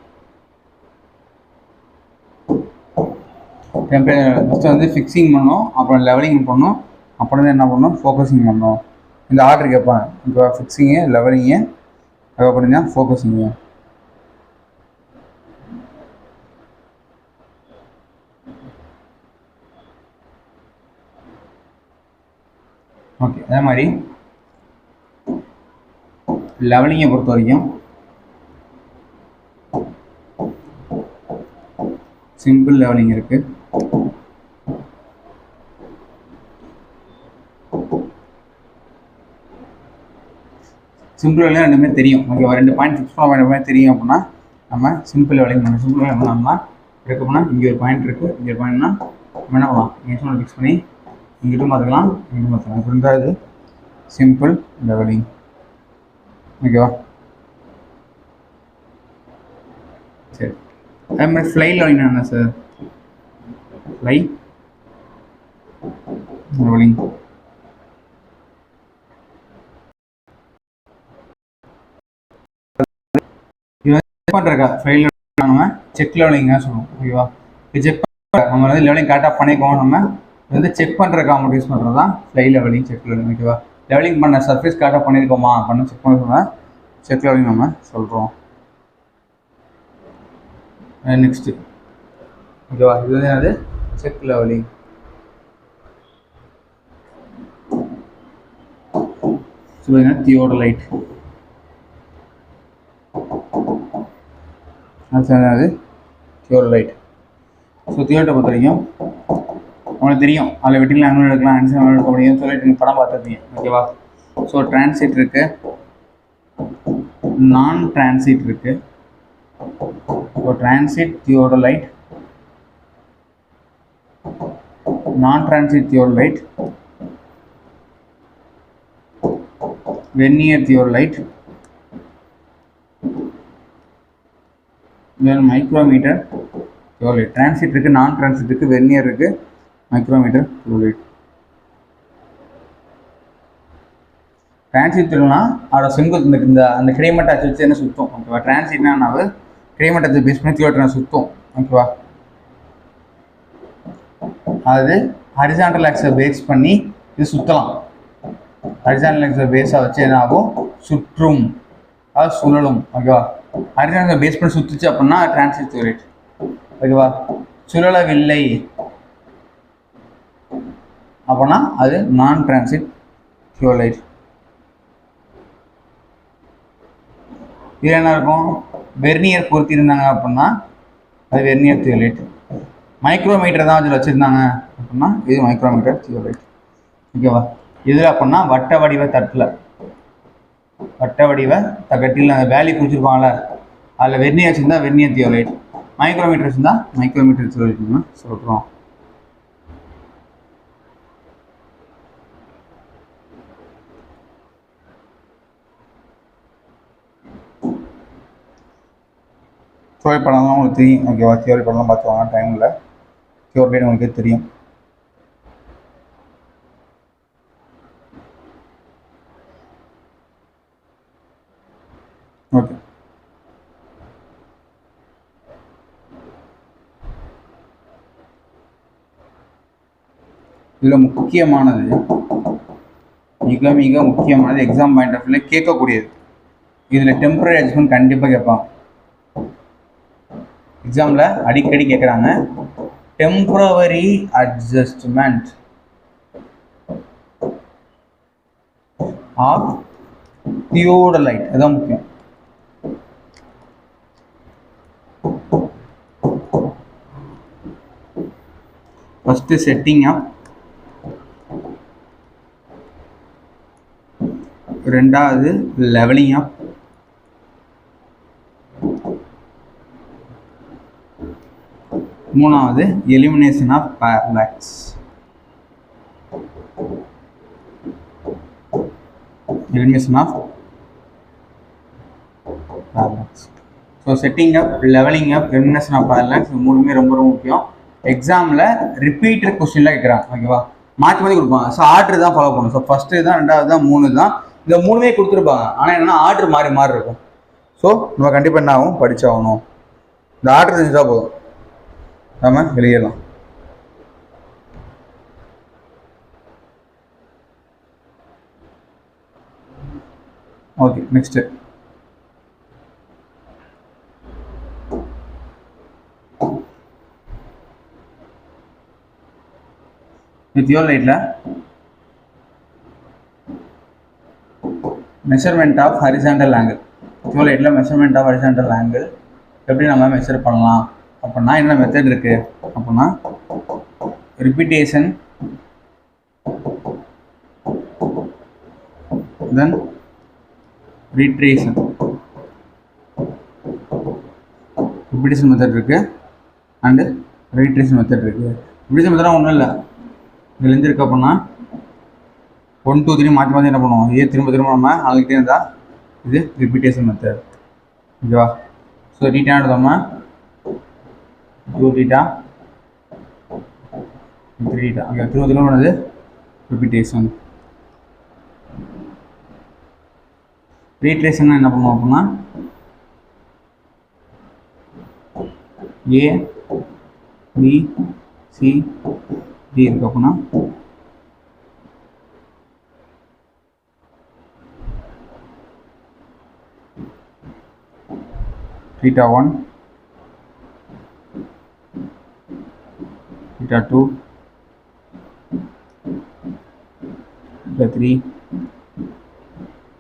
ஃபஸ்ட்டு வந்து ஃபிக்ஸிங் பண்ணோம், அப்புறம் லெவலிங் பண்ணோம், அப்புறம் தான் என்ன பண்ணோம், ஃபோக்கஸிங் பண்ணோம். இந்த ஆர்டர் கேட்பாங்க. இப்போ ஃபிக்ஸிங்கு, லெவலிங்கு, அதுக்கப்புறம் தான் ஃபோக்கஸிங்கு. ஓகே, அதே மாதிரி லெவலிங்கை பொறுத்த வரைக்கும் சிம்பிள் லெவலிங் இருக்கு, சிம்பிள் லெவலிங் ரெண்டுமே தெரியும். ஓகேவா? 2 பாயிண்ட் ஃபிக்ஸ் பண்ண தெரியும் அப்படின்னா நம்ம சிம்பிள் லெவலிங் பண்ணணும். சிம்பிள் லெவலிங் பண்ணோம்னா இருக்குன்னா இங்கே ஒரு பாயிண்ட் இருக்குது, இங்கே ஒரு பாயிண்ட்னா நம்ம என்ன பண்ணலாம், இங்கே ஃபிக்ஸ் பண்ணி இங்கிட்டும் பார்த்துக்கலாம், இங்கிட்டும் பார்த்துக்கலாம். இப்போ ரெண்டாவது சிம்பிள் லெவலிங். ஓகேவா? சரி, அதே மாதிரி ஃப்ளை லெவலிங் என்ன சார்? ஃப்ளை லெவலிங் செக் பண்ணுறக்கா ஃப்ளை லெவலிங் நம்ம செக் லெவலிங் சொல்லுவோம். ஓகேவா? செக் பண்ணுற நம்ம வந்து லெவலிங் கரெக்டாக பண்ணிக்கோம். நம்ம வந்து செக் பண்ணுறக்கா அவங்க யூஸ் பண்ணுறது தான் ஃப்ளை லெவலிங், செக் லெவலிங். ஓகேவா? லெவலிங் பண்ண சர்ஃபேஸ் கரெக்டாக பண்ணியிருக்கோமா பண்ண செக் பண்ண செக் லெவலிங் நம்ம சொல்கிறோம். நெக்ஸ்ட்டு ஓகேவா, இது வந்து என்னது, செக் லெவலிங். தியோடலைட். அடுத்து என்னது, தியோடலைட். ஸோ தியோடலை பொறுத்த வரைக்கும் உங்களுக்கு தெரியும், அதில் வெட்டிங் ஆங்கிள் எடுக்கலாம், ஆன்சர் எடுக்க முடியும் சொல்லிட்டு நீங்கள் படம் பார்த்துருப்பீங்க. ஓகேவா? ஸோ டிரான்சிட் இருக்கு, நான் டிரான்சிட் இருக்கு. ஸோ டிரான்சிட் தியோடலைட், நான் டிரான்சிட் தியோடலைட், வெர்னியர் தியோடலைட், தென் மைக்ரோமீட்டர் தியோடலைட். டிரான்சிட் இருக்கு, நான் டிரான்சிட் இருக்கு, வெர்னியர் இருக்கு, மைக்ரோமீட்டர் தியோடலைட். டிரான்சிட் தியோடலைட்னா அதோட செங்குத்து இந்த அந்த கிடைமட்ட அச்சு வச்சு என்ன சுற்றும். ஓகேவா? டிரான்சிட்னா கிடைமட்டத்தை பேஸ் பண்ணி தியோடலைட் சுற்றும். ஓகேவா? அது ஹரிசாண்டல் ஆக்ஸை பேஸ் பண்ணி இது சுற்றலாம். ஹரிசாண்டல் ஆக்ஸை பேஸாக வச்சு என்ன ஆகும், சுற்றும், அது சுழலும். ஓகேவா? ஹரிசாண்டல் பேஸ் பண்ணி சுற்றுச்சு அப்படின்னா டிரான்சிட் தியோடலைட். ஓகேவா? சுழலவில்லை அப்படின்னா அது நான் டிரான்சிட் தியோடலைட். இது என்ன இருக்கும், வெர்னியர் பொருத்தி இருந்தாங்க அப்படின்னா அது வெர்னியர் தியோலைட். மைக்ரோமீட்டர் தான் அதில் வச்சுருந்தாங்க அப்படின்னா இது மைக்ரோமீட்டர் தியோலைட். ஓகேவா? இதில் அப்படின்னா வட்ட வடிவ தட்டில் வட்ட வடிவ தகட்டில் அந்த வேல்யூ குறிச்சிருப்பாங்களே அதில் வெர்னியர் வச்சுருந்தா வெர்னியர் தியோலைட், மைக்ரோமீட்டர் வச்சுருந்தா மைக்ரோமீட்டர் தியோலைட்னு சொல்கிறோம். தியோரி படம்லாம் உங்களுக்கு தெரியும். ஓகேவா? தியோரி படம்லாம் பார்த்துவாங்க டைமில் தியோரி உங்களுக்கு தெரியும். ஓகே, இதில் முக்கியமானது மிக மிக முக்கியமானது எக்ஸாம் பாயிண்ட் ஆஃப் வியூவில் கேட்கக்கூடியது. இதில் டெம்பரரி அட்ஜஸ்ட்மெண்ட் கண்டிப்பாக கேட்பாங்க. எக்ஸாமில் அடிக்கடி கேட்குறாங்க டெம்பரவரி அட்ஜஸ்ட்மெண்ட் ஆஃப் தியோடலைட். அதுதான் முக்கியம். ஃபர்ஸ்ட் செட்டிங் அப், ரெண்டாவது லெவலிங் அப், மூணாவது elimination of parallax. Elimination of parallax. So setting up, levelling up, elimination of parallax இது மூணுமே ரொம்ப ரொம்ப முக்கியம். எக்ஸாமில் ரிப்பீட்டட் கொஸ்டின்லாம் கேட்குறாங்க. ஓகேவா? மாற்றி மாற்றி கொடுப்பாங்க. ஸோ ஆர்டர் தான் ஃபாலோ பண்ணணும். ஸோ ஃபஸ்ட்டு தான், ரெண்டாவது தான், மூணு தான். இந்த மூணுமே கொடுத்துருப்பாங்க. ஆனால் என்னென்னா ஆர்டர் மாறி மாறி இருக்கும். ஸோ நம்ம கண்டிப்பாக என்ன ஆகும், படித்தாகணும். இந்த ஆர்டர் தெரிஞ்சால் போதும், நம்ம எழுதிடலாம். ஓகே, நெக்ஸ்ட்டு தியோலைட்டில் மெஷர்மெண்ட் ஆஃப் ஹரிசாண்டல் ஆங்கிள். தியோலைட்டில் மெஷர்மெண்ட் ஆஃப் ஹரிசாண்டல் ஆங்கிள் எப்படி நம்ம மெஷர் பண்ணலாம் அப்படின்னா என்ன மெத்தட் இருக்கு அப்படின்னா repetition, then reiteration. Repetition method இருக்கு அண்டு ரீட்ரேஷன் மெத்தட் இருக்கு. ரிப்பீட்டேஷன் மெத்தட் ஒன்றும் இல்லை, இதில் இருந்து இருக்கு அப்படின்னா 1 2 3 மாற்றி மாற்றி என்ன பண்ணுவோம், இதே திரும்ப திரும்ப நம்ம அதுக்கிட்டே இருந்தால் இது ரிப்பீட்டேஷன் மெத்தட். ஓகேவா? ஸோ டீட்டா எடுத்தோம்னா 2 theta 3 theta. ஓகே, திரும்ப திரும்ப பண்ணது ரிப்பீட்டேஷன். ரீட்ரேஷன் என்ன பண்ணுவோம் அப்படின்னா A B C D இருக்கு அப்படின்னா theta 1 theta 2 theta 3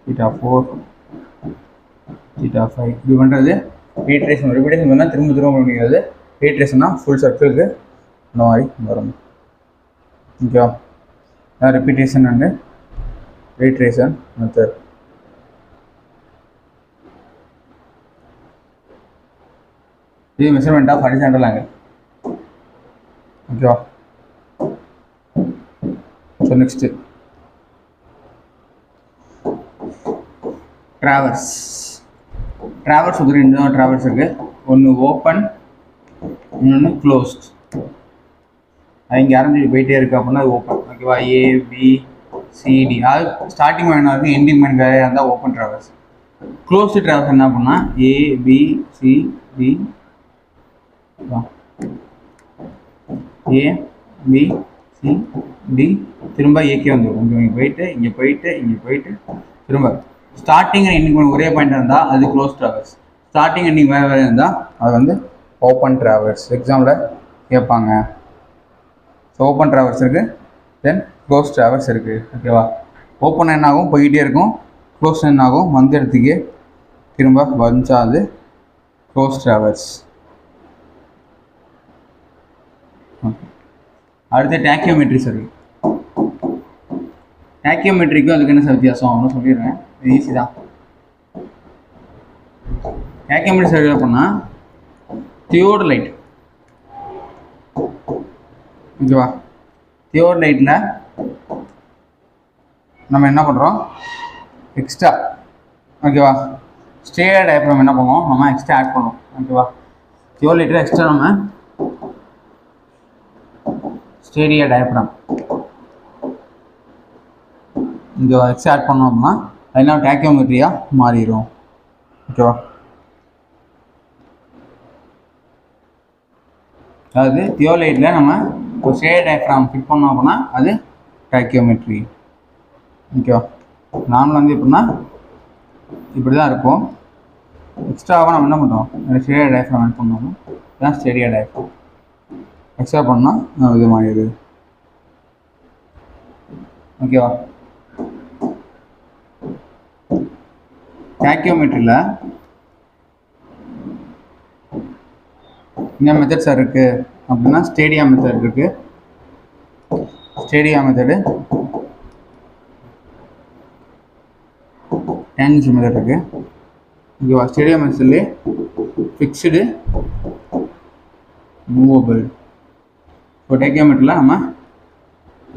theta 4 theta 5. இது பண்ணுறது ரீட்ரேஷன். ரிப்பீட்டேஷன் பண்ணால் திரும்ப திரும்ப பண்ணிக்கிறது. ரீட்ரேஷன்னா ஃபுல் சர்க்கிளுக்கு இந்த மாதிரி வரும். ஓகேவா? Repetition and reiteration method. இது மெஷர்மெண்ட் ஆஃப் ஹரிசாண்டல் ஆங்கிள். ஓகேவா? So next traverse. ட்ராவர்ஸ் வந்து 2 ட்ராவர்ஸ் இருக்குது. ஒன்று ஓப்பன், இன்னொன்று க்ளோஸ்ட். அது இங்கே ஆரம்பிச்சு போயிட்டே இருக்குது அப்படின்னா அது ஓப்பன். ஓகேவா? ABCD அது ஸ்டார்டிங் மைனாக இருக்குது, எண்டிங் மைன் வேறையாக இருந்தால் ஓப்பன் ட்ராவர்ஸ். க்ளோஸ்டு ட்ராவர்ஸ் என்ன அப்படின்னா ABCD ABCD திரும்ப ஏகே வந்துடும். இங்கே போயிட்டு இங்கே போயிட்டு இங்கே போயிட்டு திரும்ப ஸ்டார்டிங் அண்ட் எண்டிங் ஒரே பாயிண்டாக இருந்தால் அது க்ளோஸ் ட்ராவர்ஸ். ஸ்டார்டிங் எண்டிங் வேறு வேறு இருந்தால் அது வந்து ஓப்பன் ட்ராவர்ஸ். எக்ஸாமில் கேட்பாங்க. ஸோ ஓப்பன் ட்ராவர்ஸ் இருக்குது, தென் க்ளோஸ் ட்ராவர்ஸ் இருக்குது. ஓகேவா? ஓப்பன் என்ன ஆகும், போய்கிட்டே இருக்கும். க்ளோஸ் என்ன ஆகும், வந்த இடத்துக்கே திரும்ப வந்தால் அது க்ளோஸ் ட்ராவர்ஸ். அடுத்து டேக்கியோமெட்ரி சர்வே. டேக்கியோமெட்ரிக்கும் அதுக்கு என்ன சார் வித்தியாசம் அப்படின்னு சொல்லிடுறேன், இது ஈஸி தான். டேக்கியோமெட்ரி சர்வே பண்ணால் தியோடலைட், ஓகேவா, தியோடலைட்டில் நம்ம என்ன பண்ணுறோம், எக்ஸ்ட்ரா, ஓகேவா, ஸ்டேட் டயப்ராம் என்ன பண்ணுவோம், நம்ம எக்ஸ்ட்ரா ஆட் பண்ணுவோம், ஓகேவா. தியோடலைட்டில் எக்ஸ்ட்ரா நம்ம ஸ்டேடியா டயப்ராம் இங்கே எக்ஸ்ட்ரா ஆட் பண்ணோம் அப்படின்னா அதெல்லாம் டேக்கியோமெட்ரியாக மாறிடும், ஓகேவா. அதாவது தியோலைட்டில் நம்ம ஒரு ஸ்டேடியா டயப்ராம் ஃபிட் பண்ணோம் அப்படின்னா அது டேக்கியோமெட்ரி, ஓகேவா. நார்மலாக வந்து எப்படின்னா இப்படி தான் இருக்கும். எக்ஸ்ட்ராவாக நம்ம என்ன பண்ணுறோம், ஸ்டேடியா டயப்ராம் ஆட் பண்ணோம்னா இதுதான் ஸ்டேடியா டயப்ராம். எக்ஸ்ட்ரா பண்ணால் இது மாறிடுது, ஓகேவா. டேக்கியோமெட்ரியில் என்ன மெத்தட்ஸ் இருக்குது அப்படின்னா ஸ்டேடியா மெத்தட் இருக்குது. ஸ்டேடியா மெத்தடு, டேஞ்சன்சி மெத்தட் இருக்குது, ஓகேவா. ஸ்டேடியா மெத்தட்லேயே ஃபிக்ஸ்டு, மூவபிள். ஸோ டேக்கியோமெட்ரியில் நம்ம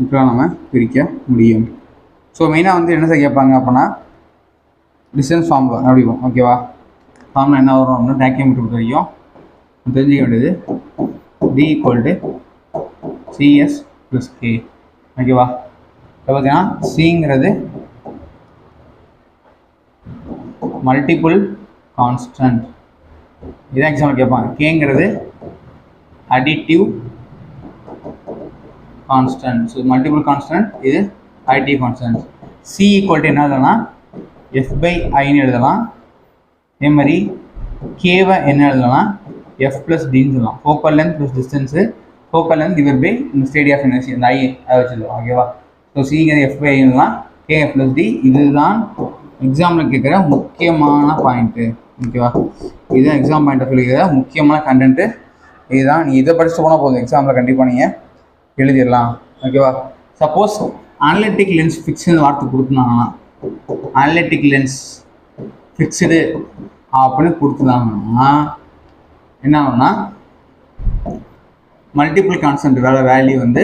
இப்போலாம் நம்ம பிரிக்க முடியும். ஸோ மெயினாக வந்து என்ன செய்ய கேட்பாங்க அப்படின்னா டிஸ்டன்ஸ் ஃபார்முலா அப்படிக்கும், ஓகேவா. ஃபார்முலா என்ன வரும் அப்படின்னா டேக்கியோமெட்ரி பொறுத்த வரைக்கும் தெரிஞ்சிக்க வேண்டியது D = CS + K, ஓகேவா. இப்போ பார்த்தீங்கன்னா சிங்கிறது மல்டிபிள் கான்ஸ்டன்ட், இதான் எக்ஸாம்பிள் கேட்பாங்க. கேங்கிறது additive constant, so multiple constant, இது அடிட்டிவ் கான்ஸ்டன்ட். C = என்ன எழுதலாம், F/Iன்னு எழுதலாம். அதே மாதிரி கேவை என்ன எழுதலாம், F + Dன்னு சொல்லலாம். Focal length plus distance, focal length divide by இந்த ஸ்டேடியா ஆஃப் எனர்ஜி, இந்த I அதை வச்சுருக்கோம், ஓகேவா. ஸோ சிங்கிறது F/Iலாம், KF + D. இதுதான் எக்ஸாமில் கேட்குற முக்கியமான பாயிண்ட்டு, ஓகேவா. இதுதான் எக்ஸாம் பாயிண்ட் ஆஃப் வியூ முக்கியமான கண்டென்ட்டு. இதுதான் நீ இதை படிச்சுட்டு போனால் போதும், எக்ஸாமில் கண்டிப்பாக நீங்கள் எழுதிடலாம், ஓகேவா. சப்போஸ் அனலிட்டிக் லென்ஸ் ஃபிக்ஸ்டு வார்த்தை கொடுத்துருந்தாங்கன்னா, அனலிட்டிக் லென்ஸ் ஃபிக்ஸ்டு அப்படின்னு கொடுத்துருந்தாங்கன்னா என்ன ஆகும்னா மல்டிபிள் கான்ஸ்டன்ட் வேல்யூ வந்து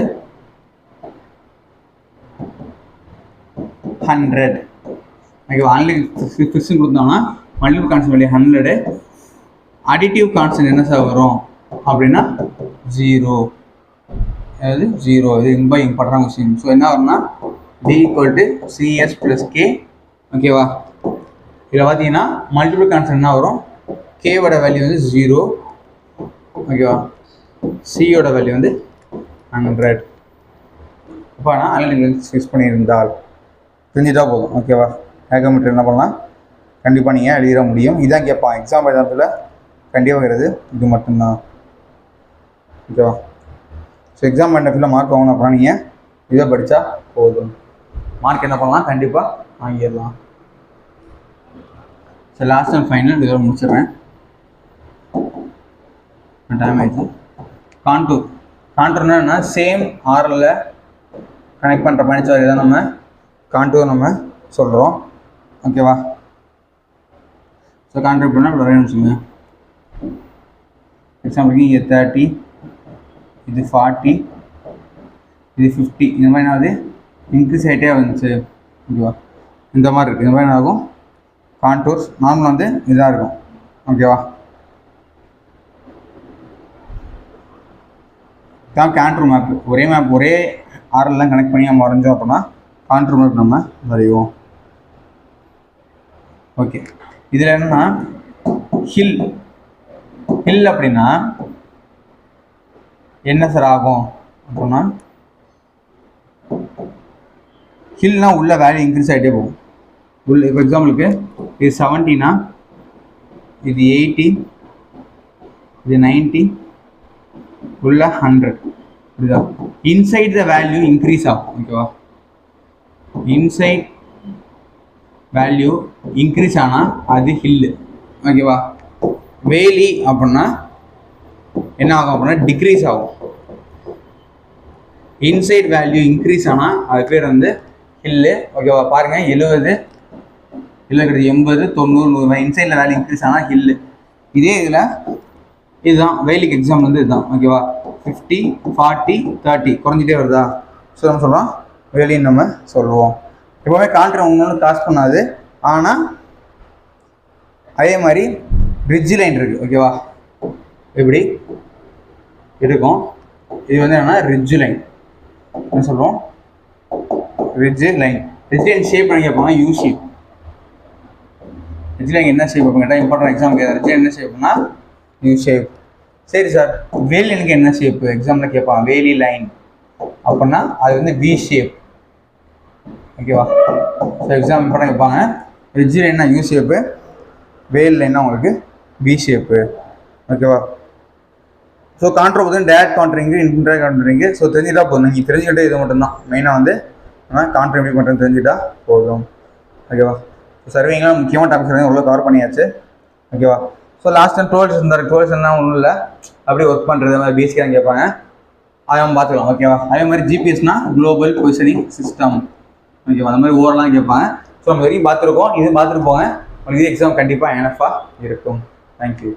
100, ஓகேவா. அனலிட்டிக் ஃபிக்ஸ்டு கொடுத்தோம்னா multiple constant value 100. Additive constant என்ன சார் வரும் அப்படின்னா 0, அதாவது 0. இது ரொம்ப இம்பார்ட்டன்ட் கொஸ்டின். ஸோ என்ன வரும்னா D = CS + K, ஓகேவா. இதில் பார்த்தீங்கன்னா மல்டிபிள் கான்ஸ்டன்ட் என்ன வரும், கேவோட வேல்யூ வந்து 0, ஓகேவா. சியோட வேல்யூ வந்து 100. இப்போ நான் அனலிட்டிக் ஃபிக்ஸ் பண்ணியிருந்தால் தெரிஞ்சுட்டா போதும், ஓகேவா. டேக்கியோமெட்ரி என்ன பண்ணலாம், கண்டிப்பாக நீங்கள் எழுதிட முடியும். இதான் கேட்பான் எக்ஸாம் எக்ஸாம்பிள் கண்டிப்பாக வருது, இது மட்டும்தான், ஓகேவா. ஸோ எக்ஸாம் பாயிண்ட் ஆஃப் வியூவில் மார்க் வாங்கணும் அப்படின்னா நீங்கள் இதை படித்தா போதும், மார்க் என்ன பண்ணலாம், கண்டிப்பாக வாங்கிடலாம். ஸோ லாஸ்ட் அண்ட் ஃபைனல் இதோட முடிச்சிடுறேன், டைம் ஆயிடுச்சு. கான்டூர். கான்டூர்னா என்ன, சேம் ஆரில் கனெக்ட் பண்ணுற பாயிண்ட்ஸ் வரை தான் நம்ம கான்டூர் நம்ம சொல்கிறோம், ஓகேவா. ஸோ கான்டூர் பண்ணால் இப்படி வரையணும் வச்சுங்க. எக்ஸாம்பிளுக்கு இங்கே 30, இது 40, இது 50, இந்த மாதிரி ஆகுது, இன்க்ரீஸ் ஆகிட்டே வந்துச்சு, ஓகேவா. இந்த மாதிரி இருக்குது, இந்த மாதிரி ஆகும் கான்டூர்ஸ். நார்மலாக வந்து இதாக இருக்கும், ஓகேவா. தான் கான்டூர் மேப். ஒரே மேப் ஒரே ஆர்எல்லாம் கனெக்ட் பண்ணி நம்ம வரைஞ்சோம் அப்படின்னா கான்டூர் மேப் நம்ம வரைவோம், ஓகே. இதில் என்னென்னா ஹில் அப்படின்னா என்ன சார் ஆகும் அப்படின்னா, ஹில்னா உள்ள வேல்யூ இன்க்ரீஸ் ஆகிட்டே போகும். உள்ள இப்போ எக்ஸாம்பிளுக்கு இது 70னா இது 80, இது 90, உள்ள 100, புரியுதா. இன்சைட் த வேல்யூ இன்க்ரீஸ் ஆகும், ஓகேவா. இன்சைட் வேல்யூ இன்க்ரீஸ் ஆனால் அது ஹில்லு, ஓகேவா. வேலி அப்படின்னா என்ன ஆகும் அப்படின்னா டிக்ரீஸ் ஆகும், இன்சைட் வேல்யூ இன்க்ரீஸ் ஆனால் அது பேர் வந்து ஹில்லு. ஓகேவா, பாருங்கள் 70 80 90 100 இன்சைடில் வேல்யூ இன்க்ரீஸ் ஆனால் ஹில்லு. இதே இதில் இதுதான் வெயிலுக்கு எக்ஸாம் வந்து இதுதான். ஓகேவா, 50 40 30 குறைஞ்சிட்டே வருதா. ஸோ நம்ம சொல்கிறோம் வேலின்னு நம்ம சொல்லுவோம். எப்போவுமே கான்ட்ரு ஒன்று காசு பண்ணாது. ஆனால் அதே மாதிரி ரிட்ஜ் லைன் இருக்குது. ஓகேவா, எப்படி இருக்கும், இது வந்து என்னென்னா ரிட்ஜ் லைன் என்ன சொல்லுவோம், ridge line. Ridge line shape பண்ணி கேட்பாங்க, யூ ஷேப். ரிட்ஜ் லைன் என்ன ஷேப் அப்படின்னு கேட்டால் இம்பார்ட்டன்ட் எக்ஸாம் கேட்குது. ரிட்ஜ் லைன் என்ன ஷேப்னா யூ ஷேப். சரி சார், வேலி லைனுக்கு என்ன ஷேப்பு எக்ஸாமில் கேட்பாங்க, வேலி லைன் அப்படின்னா அது வந்து வி ஷேப். ஓகேவா, ஸோ எக்ஸாம் இம்பார்ட்டன் கேட்பாங்க. ரிட்ஜ் லைன்னா யூ ஷேப்பு, வேலி லைன்னா உங்களுக்கு வி ஷேப்பு. ஓகேவா, ஸோ கான்ட்ரோ பார்த்தீங்கன்னா டேரக்ட் கான்ட்ரிங்கு, இன்டைரக்ட் கான்ட்ரிங்கு. ஸோ தெரிஞ்சுட்டா போதும். நீங்கள் தெரிஞ்சுக்கிட்டே இது மட்டும்தான் மெயினாக வந்து நம்ம கான்ட்ரி எப்படி பண்ணுறது தெரிஞ்சுட்டா போதும். ஓகேவா, ஸோ சர்விங்லாம் முக்கியமாக டாபிக்ஸ் வந்து உள்ள கவர் பண்ணியாச்சு. ஓகேவா, ஸோ லாஸ்ட் டைம் 12 இருந்தார். 12 ஒன்றும் இல்லை, அப்படியே ஒர்க் பண்ணுறது மாதிரி பேசிக்காக கேட்பாங்க, அதை நம்ம பார்த்துக்கலாம். ஓகேவா, அதே மாதிரி ஜிபிஎஸ்னா குளோபல் பொசிஷனிங் சிஸ்டம். ஓகேவா, அந்த மாதிரி ஓவரெலாம் கேட்பாங்க. ஸோ நம்ம வரைக்கும் பார்த்துருக்கோம், இது பார்த்துட்டு போங்க. உங்களுக்கு இது எக்ஸாம் கண்டிப்பாக என்எஃபாக இருக்கும். தேங்க்யூ.